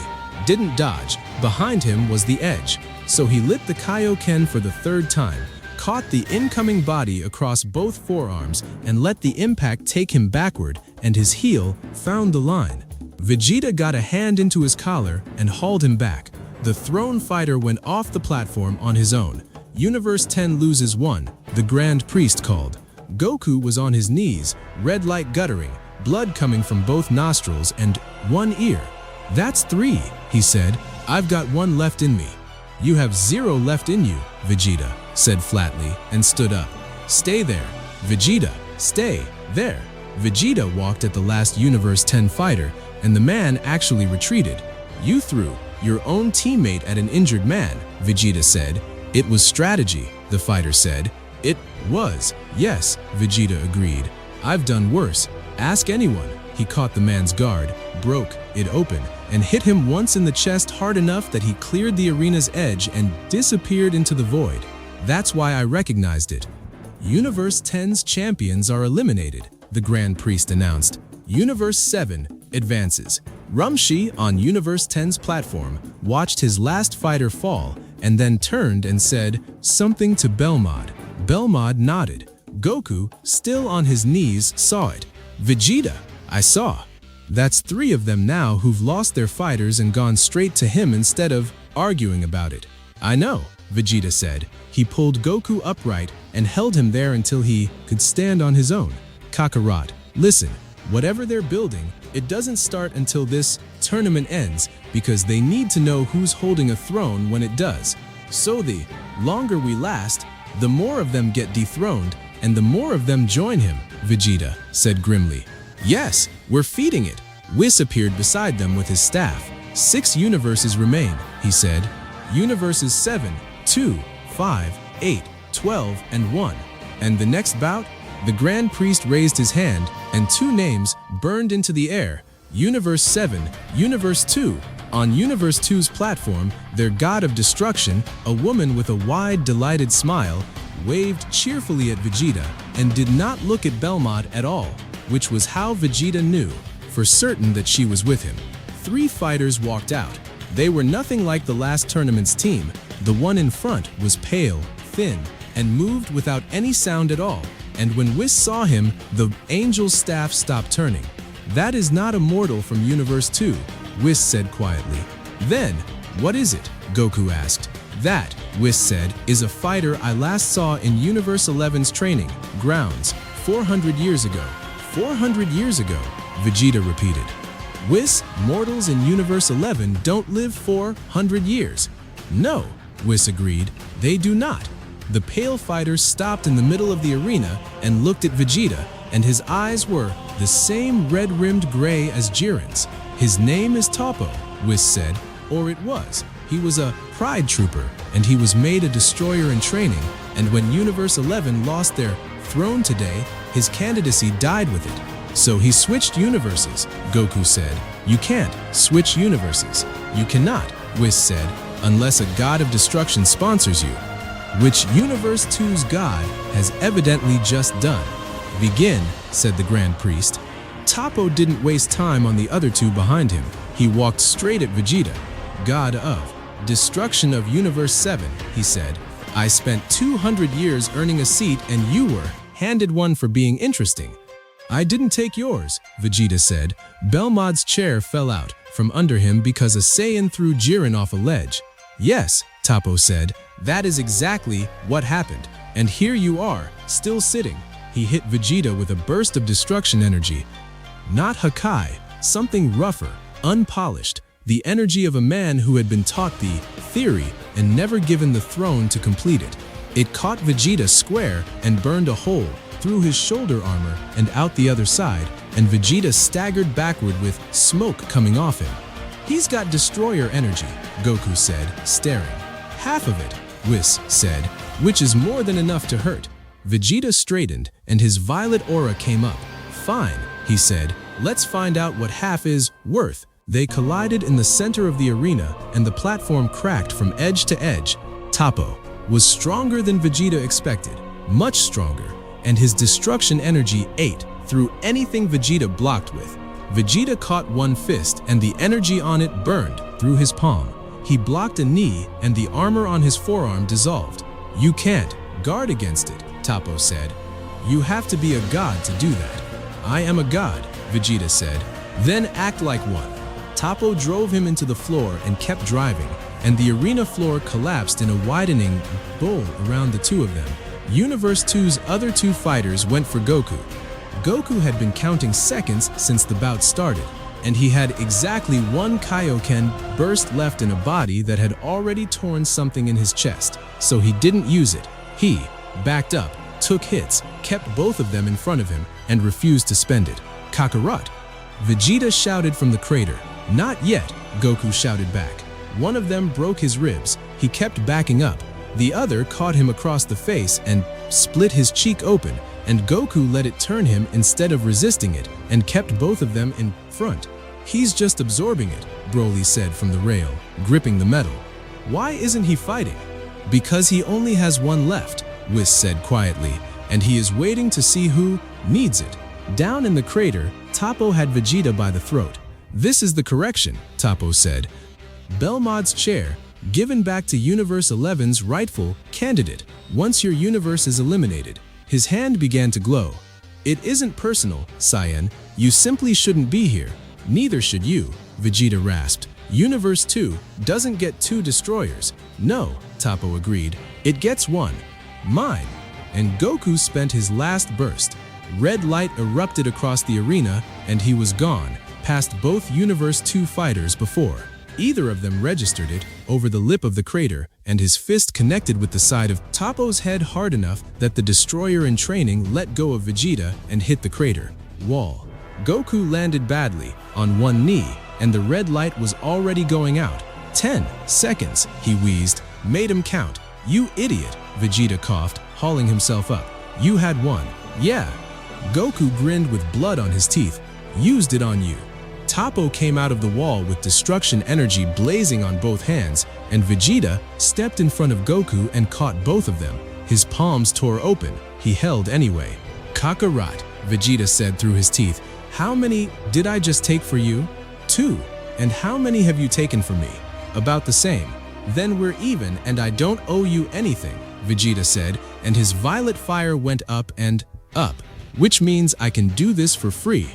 didn't dodge. Behind him was the edge. So he lit the Kaioken for the 3rd time, caught the incoming body across both forearms and let the impact take him backward, and his heel found the line. Vegeta got a hand into his collar and hauled him back. The throne fighter went off the platform on his own. Universe 10 loses 1, the Grand Priest called. Goku was on his knees, red light guttering, blood coming from both nostrils and 1 ear. That's 3, he said. I've got 1 left in me. You have 0 left in you, Vegeta said flatly and stood up. Stay there, Vegeta, stay there. Vegeta walked at the last Universe 10 fighter, and the man actually retreated. You threw your own teammate at an injured man, Vegeta said. It was strategy, the fighter said. It was, yes, Vegeta agreed. I've done worse. Ask anyone. He caught the man's guard, broke it open, and hit him once in the chest hard enough that he cleared the arena's edge and disappeared into the void. That's why I recognized it. Universe 10's champions are eliminated, the Grand Priest announced. Universe 7 advances. Rumshi, on Universe 10's platform, watched his last fighter fall and then turned and said something to Belmod. Belmod nodded. Goku, still on his knees, saw it. Vegeta, I saw. That's 3 of them now who've lost their fighters and gone straight to him instead of arguing about it. I know, Vegeta said. He pulled Goku upright and held him there until he could stand on his own. Kakarot, listen, whatever they're building, it doesn't start until this tournament ends because they need to know who's holding a throne when it does. So the longer we last, the more of them get dethroned and the more of them join him, Vegeta said grimly. Yes, we're feeding it. Whis appeared beside them with his staff. 6 universes remain, he said. Universes 7, 2, 5, 8, 12, and 1. And the next bout? The Grand Priest raised his hand, and 2 names burned into the air. Universe 7, Universe 2. On Universe 2's platform, their god of destruction, a woman with a wide, delighted smile, waved cheerfully at Vegeta and did not look at Belmod at all, which was how Vegeta knew for certain that she was with him. 3 fighters walked out. They were nothing like the last tournament's team. The one in front was pale, thin, and moved without any sound at all. And when Whis saw him, the angel's staff stopped turning. That is not a mortal from Universe 2, Whis said quietly. Then, what is it? Goku asked. That, Whis said, is a fighter I last saw in Universe 11's training grounds 400 years ago. 400 years ago, Vegeta repeated. Whis, mortals in Universe 11 don't live 400 years. No, Whis agreed, they do not. The pale fighter stopped in the middle of the arena and looked at Vegeta, and his eyes were the same red-rimmed gray as Jiren's. His name is Toppo, Whis said, or it was. He was a pride trooper, and he was made a destroyer in training, and when Universe 11 lost their throne today, his candidacy died with it. So he switched universes, Goku said. You can't switch universes. You cannot, Whis said, unless a god of destruction sponsors you. Which Universe 2's god has evidently just done. Begin, said the Grand Priest. Toppo didn't waste time on the other 2 behind him. He walked straight at Vegeta. God of Destruction of Universe 7, he said. I spent 200 years earning a seat and you were handed one for being interesting. I didn't take yours, Vegeta said. Belmod's chair fell out from under him because a Saiyan threw Jiren off a ledge. Yes, Toppo said, that is exactly what happened. And here you are, still sitting. He hit Vegeta with a burst of destruction energy. Not Hakai, something rougher, unpolished, the energy of a man who had been taught the theory and never given the throne to complete it. It caught Vegeta square and burned a hole through his shoulder armor and out the other side, and Vegeta staggered backward with smoke coming off him. He's got destroyer energy, Goku said, staring. Half of it, Whis said, which is more than enough to hurt. Vegeta straightened and his violet aura came up. Fine, he said, let's find out what half is worth. They collided in the center of the arena and the platform cracked from edge to edge. Toppo was stronger than Vegeta expected, much stronger, and his destruction energy ate through anything Vegeta blocked with. Vegeta caught one fist and the energy on it burned through his palm. He blocked a knee and the armor on his forearm dissolved. You can't guard against it, Toppo said. You have to be a god to do that. I am a god, Vegeta said. Then act like one. Toppo drove him into the floor and kept driving, and the arena floor collapsed in a widening bowl around the two of them. Universe 2's other two fighters went for Goku. Goku had been counting seconds since the bout started, and he had exactly one Kaioken burst left in a body that had already torn something in his chest, so he didn't use it. He backed up, took hits, kept both of them in front of him, and refused to spend it. Kakarot! Vegeta shouted from the crater. Not yet, Goku shouted back. One of them broke his ribs. He kept backing up. The other caught him across the face and split his cheek open, and Goku let it turn him instead of resisting it and kept both of them in front. He's just absorbing it, Broly said from the rail, gripping the metal. Why isn't he fighting? Because he only has one left, Whis said quietly, and he is waiting to see who needs it. Down in the crater, Toppo had Vegeta by the throat. This is the correction, Toppo said. Belmod's chair, given back to Universe 11's rightful candidate. Once your universe is eliminated, his hand began to glow. It isn't personal, Saiyan. You simply shouldn't be here. Neither should you, Vegeta rasped. Universe 2 doesn't get two destroyers. No, Toppo agreed. It gets one. Mine. And Goku spent his last burst. Red light erupted across the arena, and he was gone, past both Universe 2 fighters before. Either of them registered it over the lip of the crater, and his fist connected with the side of Toppo's head hard enough that the destroyer in training let go of Vegeta and hit the crater wall. Goku landed badly, on one knee, and the red light was already going out. 10 seconds, he wheezed. Made him count. You idiot, Vegeta coughed, hauling himself up. You had one. Yeah. Goku grinned with blood on his teeth. Used it on you. Toppo came out of the wall with destruction energy blazing on both hands, and Vegeta stepped in front of Goku and caught both of them. His palms tore open. He held anyway. Kakarot, Vegeta said through his teeth. How many did I just take for you? 2. And how many have you taken from me? About the same. Then we're even and I don't owe you anything, Vegeta said, and his violet fire went up and up, which means I can do this for free.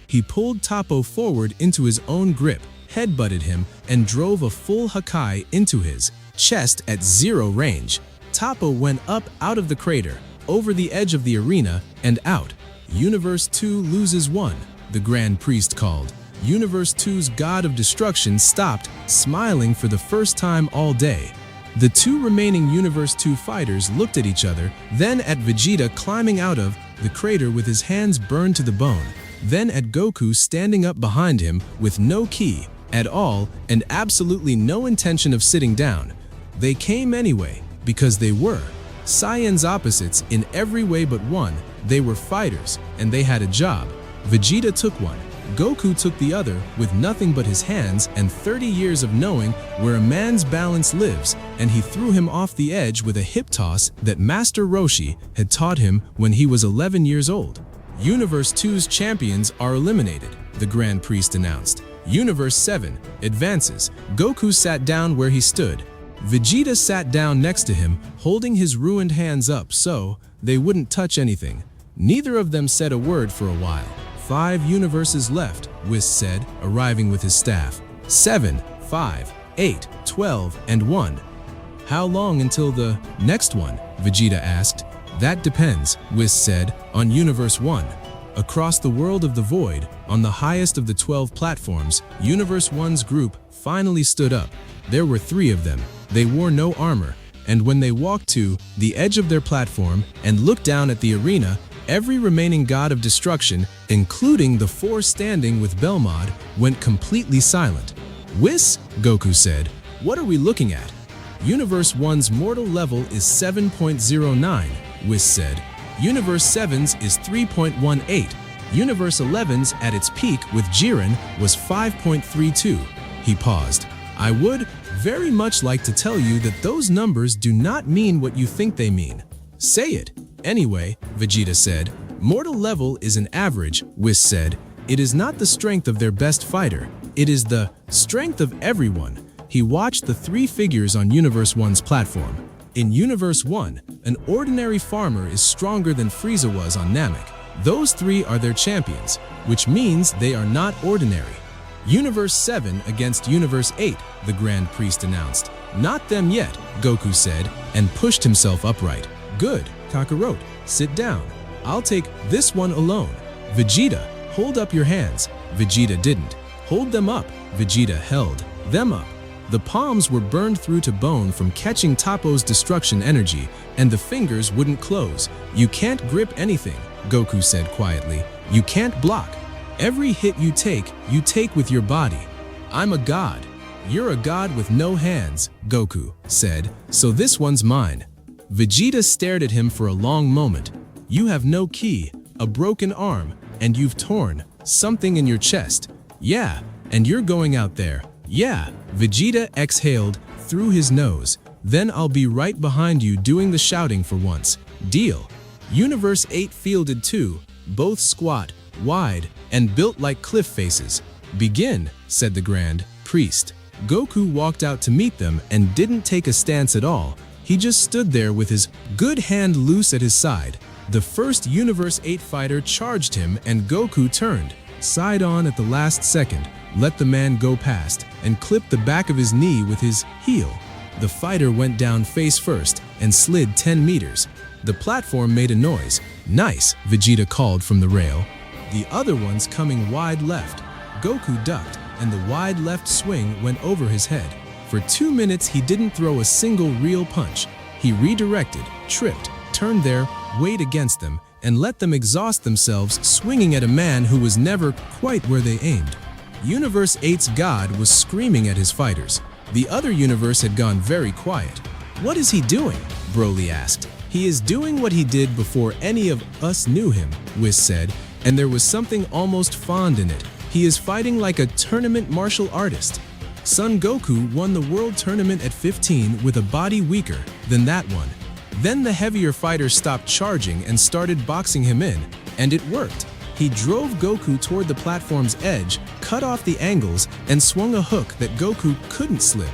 He pulled Toppo forward into his own grip, headbutted him, and drove a full Hakai into his chest at 0 range. Toppo went up out of the crater, over the edge of the arena, and out. Universe 2 loses one, the Grand Priest called. Universe 2's God of Destruction stopped, smiling for the first time all day. The two remaining Universe 2 fighters looked at each other, then at Vegeta climbing out of the crater with his hands burned to the bone, then at Goku standing up behind him with no ki at all and absolutely no intention of sitting down. They came anyway, because they were Saiyan's opposites in every way but one. They were fighters, and they had a job. Vegeta took one. Goku took the other with nothing but his hands and 30 years of knowing where a man's balance lives, and he threw him off the edge with a hip toss that Master Roshi had taught him when he was 11 years old. Universe 2's champions are eliminated, the Grand Priest announced. Universe 7 advances. Goku sat down where he stood. Vegeta sat down next to him, holding his ruined hands up so they wouldn't touch anything. Neither of them said a word for a while. 5 universes left, Whis said, arriving with his staff. 7, 5, 8, 12, and 1. How long until the next one? Vegeta asked. That depends, Whis said, on Universe 1. Across the world of the void, on the highest of the 12 platforms, Universe 1's group finally stood up. There were 3 of them. They wore no armor, and when they walked to the edge of their platform and looked down at the arena, every remaining god of destruction, including the 4 standing with Belmod, went completely silent. Whis, Goku said, what are we looking at? Universe 1's mortal level is 7.09, Whis said. Universe 7's is 3.18. Universe 11's at its peak with Jiren was 5.32. He paused. I would very much like to tell you that those numbers do not mean what you think they mean. Say it. Anyway, Vegeta said. Mortal level is an average, Whis said. It is not the strength of their best fighter. It is the strength of everyone. He watched the 3 figures on Universe 1's platform. In Universe 1, an ordinary farmer is stronger than Frieza was on Namek. Those 3 are their champions, which means they are not ordinary. Universe 7 against Universe 8, the Grand Priest announced. Not them yet, Goku said, and pushed himself upright. Good, Kakarot, sit down. I'll take this one alone. Vegeta, hold up your hands. Vegeta didn't. Hold them up. Vegeta held them up. The palms were burned through to bone from catching Toppo's destruction energy, and the fingers wouldn't close. You can't grip anything, Goku said quietly. You can't block. Every hit you take with your body. I'm a god. You're a god with no hands, Goku said, so this one's mine. Vegeta stared at him for a long moment. You have no ki, a broken arm, and you've torn something in your chest. Yeah, and you're going out there. Yeah, Vegeta exhaled through his nose. Then I'll be right behind you doing the shouting for once. Deal. Universe 8 fielded 2, both squat, wide, and built like cliff faces. Begin, said the Grand Priest. Goku walked out to meet them and didn't take a stance at all. He just stood there with his good hand loose at his side. The first Universe 8 fighter charged him and Goku turned, side on at the last second, let the man go past, and clipped the back of his knee with his heel. The fighter went down face first and slid 10 meters. The platform made a noise. Nice, Vegeta called from the rail. The other one's coming wide left. Goku ducked, and the wide left swing went over his head. For 2 minutes he didn't throw a single real punch. He redirected, tripped, turned their weight against them, and let them exhaust themselves swinging at a man who was never quite where they aimed. Universe 8's god was screaming at his fighters. The other universe had gone very quiet. What is he doing? Broly asked. He is doing what he did before any of us knew him, Whis said, and there was something almost fond in it. He is fighting like a tournament martial artist. Son Goku won the world tournament at 15 with a body weaker than that one. Then the heavier fighter stopped charging and started boxing him in, and it worked. He drove Goku toward the platform's edge, cut off the angles, and swung a hook that Goku couldn't slip.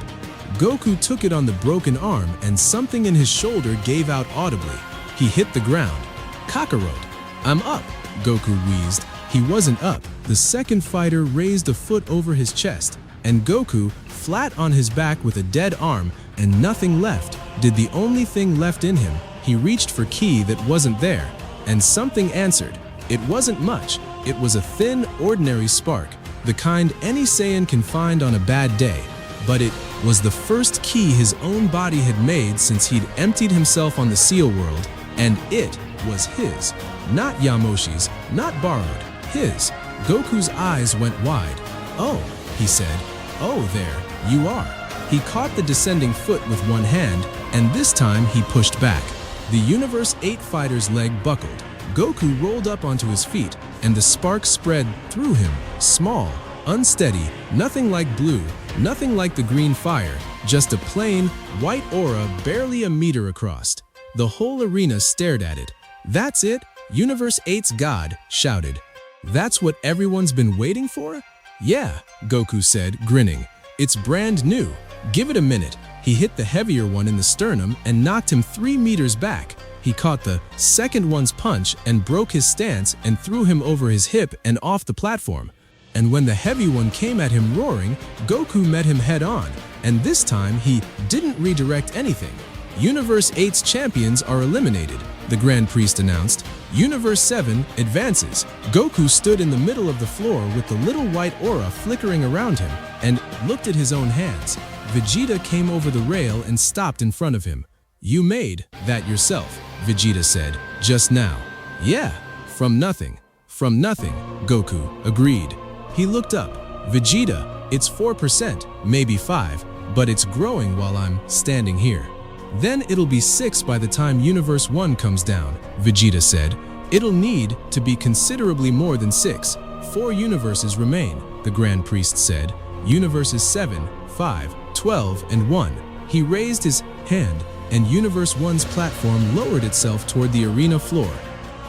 Goku took it on the broken arm, and something in his shoulder gave out audibly. He hit the ground. Kakarot, I'm up, Goku wheezed. He wasn't up. The second fighter raised a foot over his chest, and Goku, flat on his back with a dead arm and nothing left, did the only thing left in him. He reached for ki that wasn't there, and something answered. It wasn't much. It was a thin, ordinary spark, the kind any Saiyan can find on a bad day. But it was the first ki his own body had made since he'd emptied himself on the Seal World, and it was his. Not Yamoshi's, not borrowed, his. Goku's eyes went wide. Oh, he said. Oh, there, you are. He caught the descending foot with one hand, and this time he pushed back. The Universe 8 fighter's leg buckled. Goku rolled up onto his feet, and the spark spread through him, small, unsteady, nothing like blue, nothing like the green fire, just a plain, white aura barely a meter across. The whole arena stared at it. That's it, Universe 8's god shouted. That's what everyone's been waiting for? Yeah, Goku said, grinning. It's brand new. Give it a minute. He hit the heavier one in the sternum and knocked him 3 meters back. He caught the second one's punch and broke his stance and threw him over his hip and off the platform. And when the heavy one came at him roaring, Goku met him head on, and this time he didn't redirect anything. Universe 8's champions are eliminated, the Grand Priest announced. Universe 7 advances. Goku stood in the middle of the floor with the little white aura flickering around him and looked at his own hands. Vegeta came over the rail and stopped in front of him. You made that yourself, Vegeta said, just now. Yeah, from nothing. From nothing, Goku agreed. He looked up. Vegeta, it's 4%, maybe 5, but it's growing while I'm standing here. Then it'll be 6 by the time Universe 1 comes down, Vegeta said. It'll need to be considerably more than 6. 4 universes remain, the Grand Priest said. Universes 7, 5, 12, and 1. He raised his hand, and Universe 1's platform lowered itself toward the arena floor.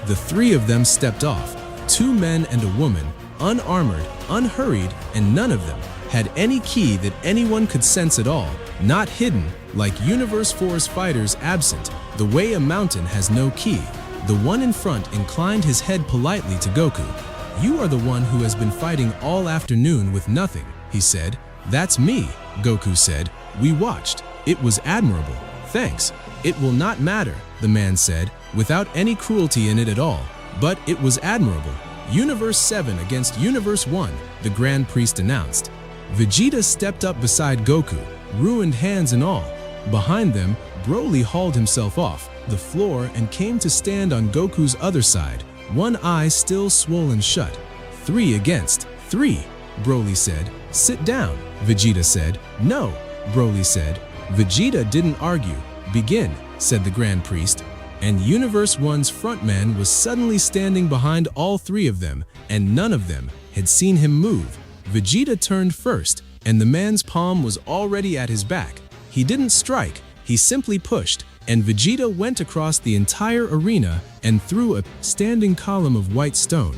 The 3 of them stepped off, 2 men and a woman, unarmored, unhurried, and none of them had any ki that anyone could sense at all, not hidden, like Universe 4's fighters absent, the way a mountain has no ki. The one in front inclined his head politely to Goku. You are the one who has been fighting all afternoon with nothing, he said. That's me, Goku said. We watched. It was admirable. Thanks. It will not matter, the man said, without any cruelty in it at all. But it was admirable. Universe 7 against Universe 1, the Grand Priest announced. Vegeta stepped up beside Goku, ruined hands and all. Behind them, Broly hauled himself off the floor and came to stand on Goku's other side, one eye still swollen shut. 3 against 3, Broly said. Sit down, Vegeta said. No, Broly said. Vegeta didn't argue. Begin, said the Grand Priest. And Universe 1's frontman was suddenly standing behind all 3 of them, and none of them had seen him move. Vegeta turned first, and the man's palm was already at his back. He didn't strike, he simply pushed, and Vegeta went across the entire arena and threw a standing column of white stone.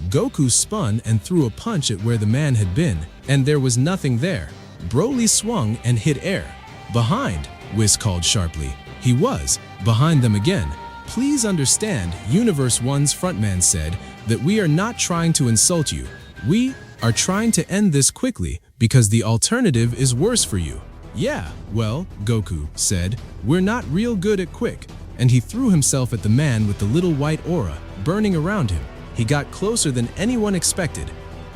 Goku spun and threw a punch at where the man had been, and there was nothing there. Broly swung and hit air. Behind, Whis called sharply. He was behind them again. Please understand, Universe 1's frontman said, that we are not trying to insult you. We are trying to end this quickly because the alternative is worse for you. Yeah, well, Goku said, we're not real good at quick. And he threw himself at the man with the little white aura burning around him. He got closer than anyone expected.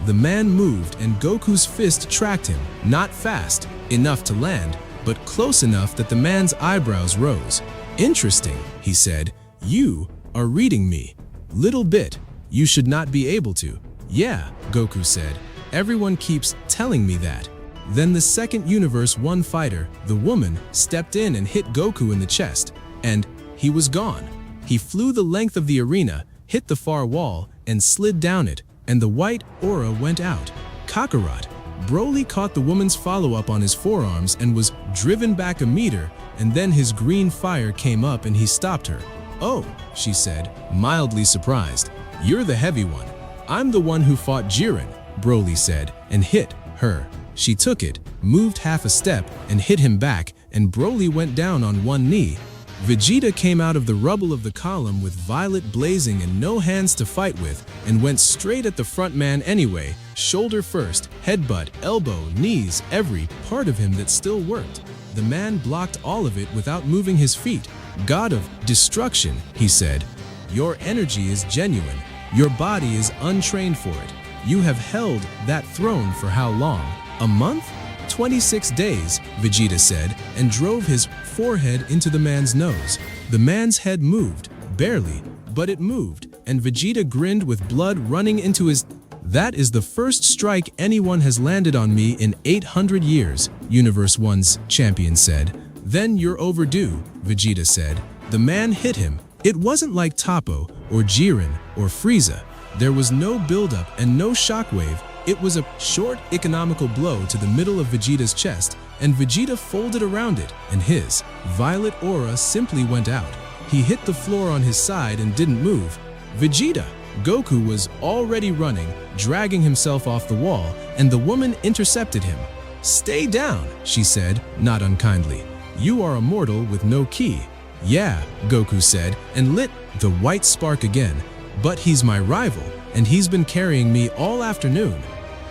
The man moved and Goku's fist tracked him, not fast enough to land, but close enough that the man's eyebrows rose. Interesting, he said. You are reading me. Little bit. You should not be able to. Yeah, Goku said. Everyone keeps telling me that. Then the second Universe 1 fighter, the woman, stepped in and hit Goku in the chest, and he was gone. He flew the length of the arena, hit the far wall, and slid down it, and the white aura went out. Kakarot. Broly caught the woman's follow-up on his forearms and was driven back a meter, and then his green fire came up and he stopped her. Oh, she said, mildly surprised. You're the heavy one. I'm the one who fought Jiren, Broly said, and hit her. She took it, moved half a step, and hit him back, and Broly went down on one knee. Vegeta came out of the rubble of the column with violet blazing and no hands to fight with, and went straight at the front man anyway, shoulder first, headbutt, elbow, knees, every part of him that still worked. The man blocked all of it without moving his feet. God of destruction, he said. Your energy is genuine. Your body is untrained for it. You have held that throne for how long? A month? 26 days, Vegeta said, and drove his forehead into the man's nose. The man's head moved, barely, but it moved, and Vegeta grinned with blood running into his... That is the first strike anyone has landed on me in 800 years, Universe 1's champion said. Then you're overdue, Vegeta said. The man hit him. It wasn't like Toppo, or Jiren, or Frieza. There was no buildup and no shockwave. It was a short, economical blow to the middle of Vegeta's chest, and Vegeta folded around it, and his violet aura simply went out. He hit the floor on his side and didn't move. Vegeta, Goku was already running, dragging himself off the wall, and the woman intercepted him. "Stay down," she said, not unkindly. "You are a mortal with no ki." "Yeah," Goku said, and lit the white spark again. "But he's my rival, and he's been carrying me all afternoon."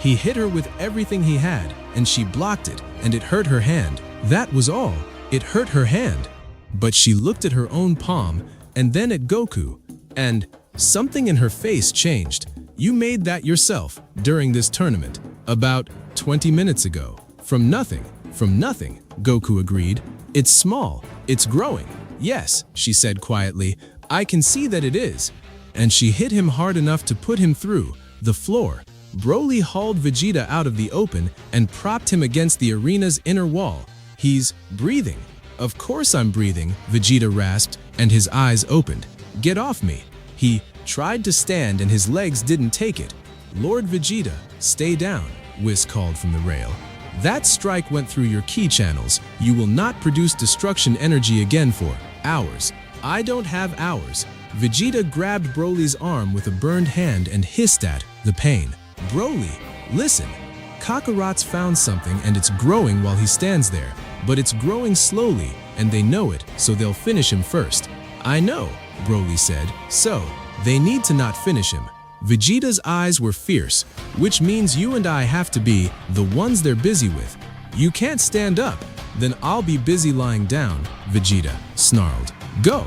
He hit her with everything he had, and she blocked it, and it hurt her hand. That was all. It hurt her hand. But she looked at her own palm, and then at Goku, and something in her face changed. "You made that yourself during this tournament, about 20 minutes ago." From nothing, Goku agreed. "It's small, it's growing." "Yes," she said quietly, "I can see that it is." And she hit him hard enough to put him through the floor. Broly hauled Vegeta out of the open and propped him against the arena's inner wall. "He's breathing." "Of course I'm breathing," Vegeta rasped, and his eyes opened. "Get off me." He tried to stand and his legs didn't take it. "Lord Vegeta, stay down," Whis called from the rail. "That strike went through your ki channels. You will not produce destruction energy again for hours." "I don't have hours." Vegeta grabbed Broly's arm with a burned hand and hissed at the pain. "Broly, listen. Kakarot's found something and it's growing while he stands there. But it's growing slowly and they know it, so they'll finish him first." "I know," Broly said. "So, they need to not finish him." Vegeta's eyes were fierce, "Which means you and I have to be the ones they're busy with." "You can't stand up." "Then I'll be busy lying down," Vegeta snarled. "Go."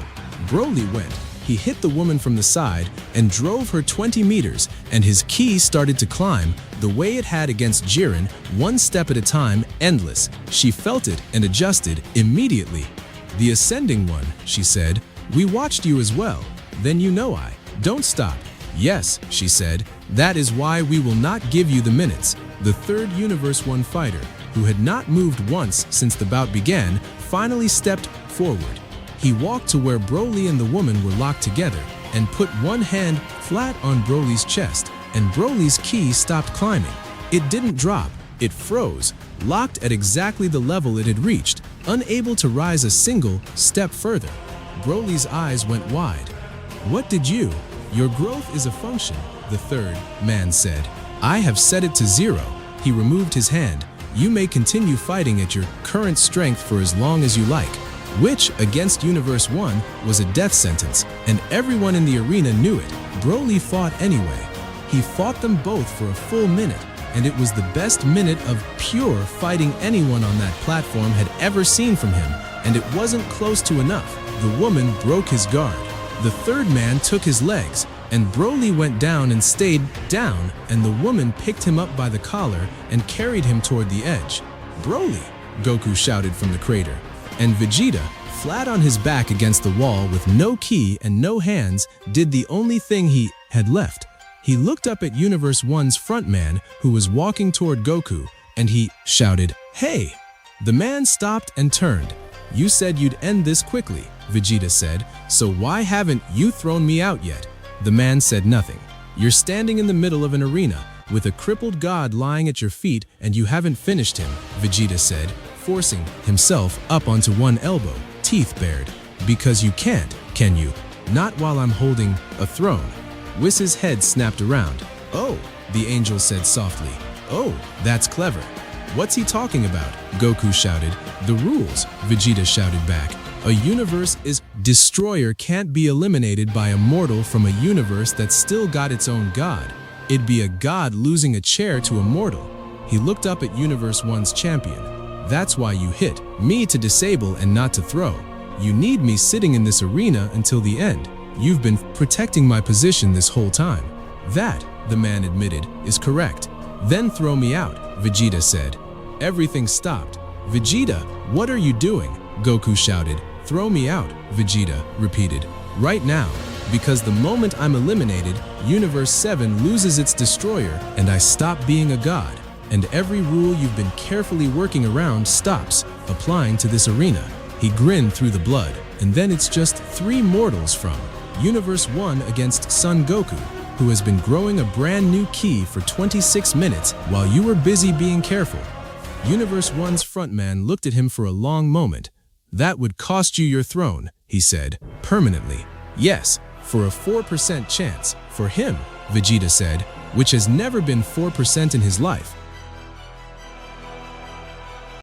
Broly went. He hit the woman from the side and drove her 20 meters, and his ki started to climb, the way it had against Jiren, one step at a time, endless. She felt it and adjusted immediately. "The ascending one," she said. "We watched you as well. Then you know I don't stop." "Yes," she said. "That is why we will not give you the minutes." The third Universe 1 fighter, who had not moved once since the bout began, finally stepped forward. He walked to where Broly and the woman were locked together and put one hand flat on Broly's chest, and Broly's ki stopped climbing. It didn't drop, it froze, locked at exactly the level it had reached, unable to rise a single step further. Broly's eyes went wide. "What did you?" "Your growth is a function," the third man said. "I have set it to 0. He removed his hand. "You may continue fighting at your current strength for as long as you like." Which, against Universe 1, was a death sentence, and everyone in the arena knew it. Broly fought anyway. He fought them both for a full minute, and it was the best minute of pure fighting anyone on that platform had ever seen from him, and it wasn't close to enough. The woman broke his guard. The third man took his legs, and Broly went down and stayed down, and the woman picked him up by the collar and carried him toward the edge. "Broly!" Goku shouted from the crater. And Vegeta, flat on his back against the wall with no ki and no hands, did the only thing he had left. He looked up at Universe 1's frontman, who was walking toward Goku, and he shouted, "Hey!" The man stopped and turned. "You said you'd end this quickly," Vegeta said, "so why haven't you thrown me out yet?" The man said nothing. "You're standing in the middle of an arena, with a crippled god lying at your feet, and you haven't finished him," Vegeta said, forcing himself up onto one elbow, teeth bared. "Because you can't, can you? Not while I'm holding a throne." Whis' head snapped around. "Oh," the angel said softly. "Oh, that's clever." "What's he talking about?" Goku shouted. "The rules," Vegeta shouted back. "A universe is destroyer can't be eliminated by a mortal from a universe that's still got its own god. It'd be a god losing a chair to a mortal." He looked up at Universe 1's champion. "That's why you hit me, to disable and not to throw. You need me sitting in this arena until the end. You've been protecting my position this whole time." "That," the man admitted, "is correct." "Then throw me out," Vegeta said. Everything stopped. "Vegeta, what are you doing?" Goku shouted. "Throw me out," Vegeta repeated. "Right now, because the moment I'm eliminated, Universe 7 loses its destroyer and I stop being a god. And every rule you've been carefully working around stops applying to this arena." He grinned through the blood, and then it's just 3 mortals from Universe 1 against Son Goku, who has been growing a brand new ki for 26 minutes while you were busy being careful. Universe 1's frontman looked at him for a long moment. "That would cost you your throne," he said, "permanently." "Yes," for a 4% chance. For him, Vegeta said, which has never been 4% in his life.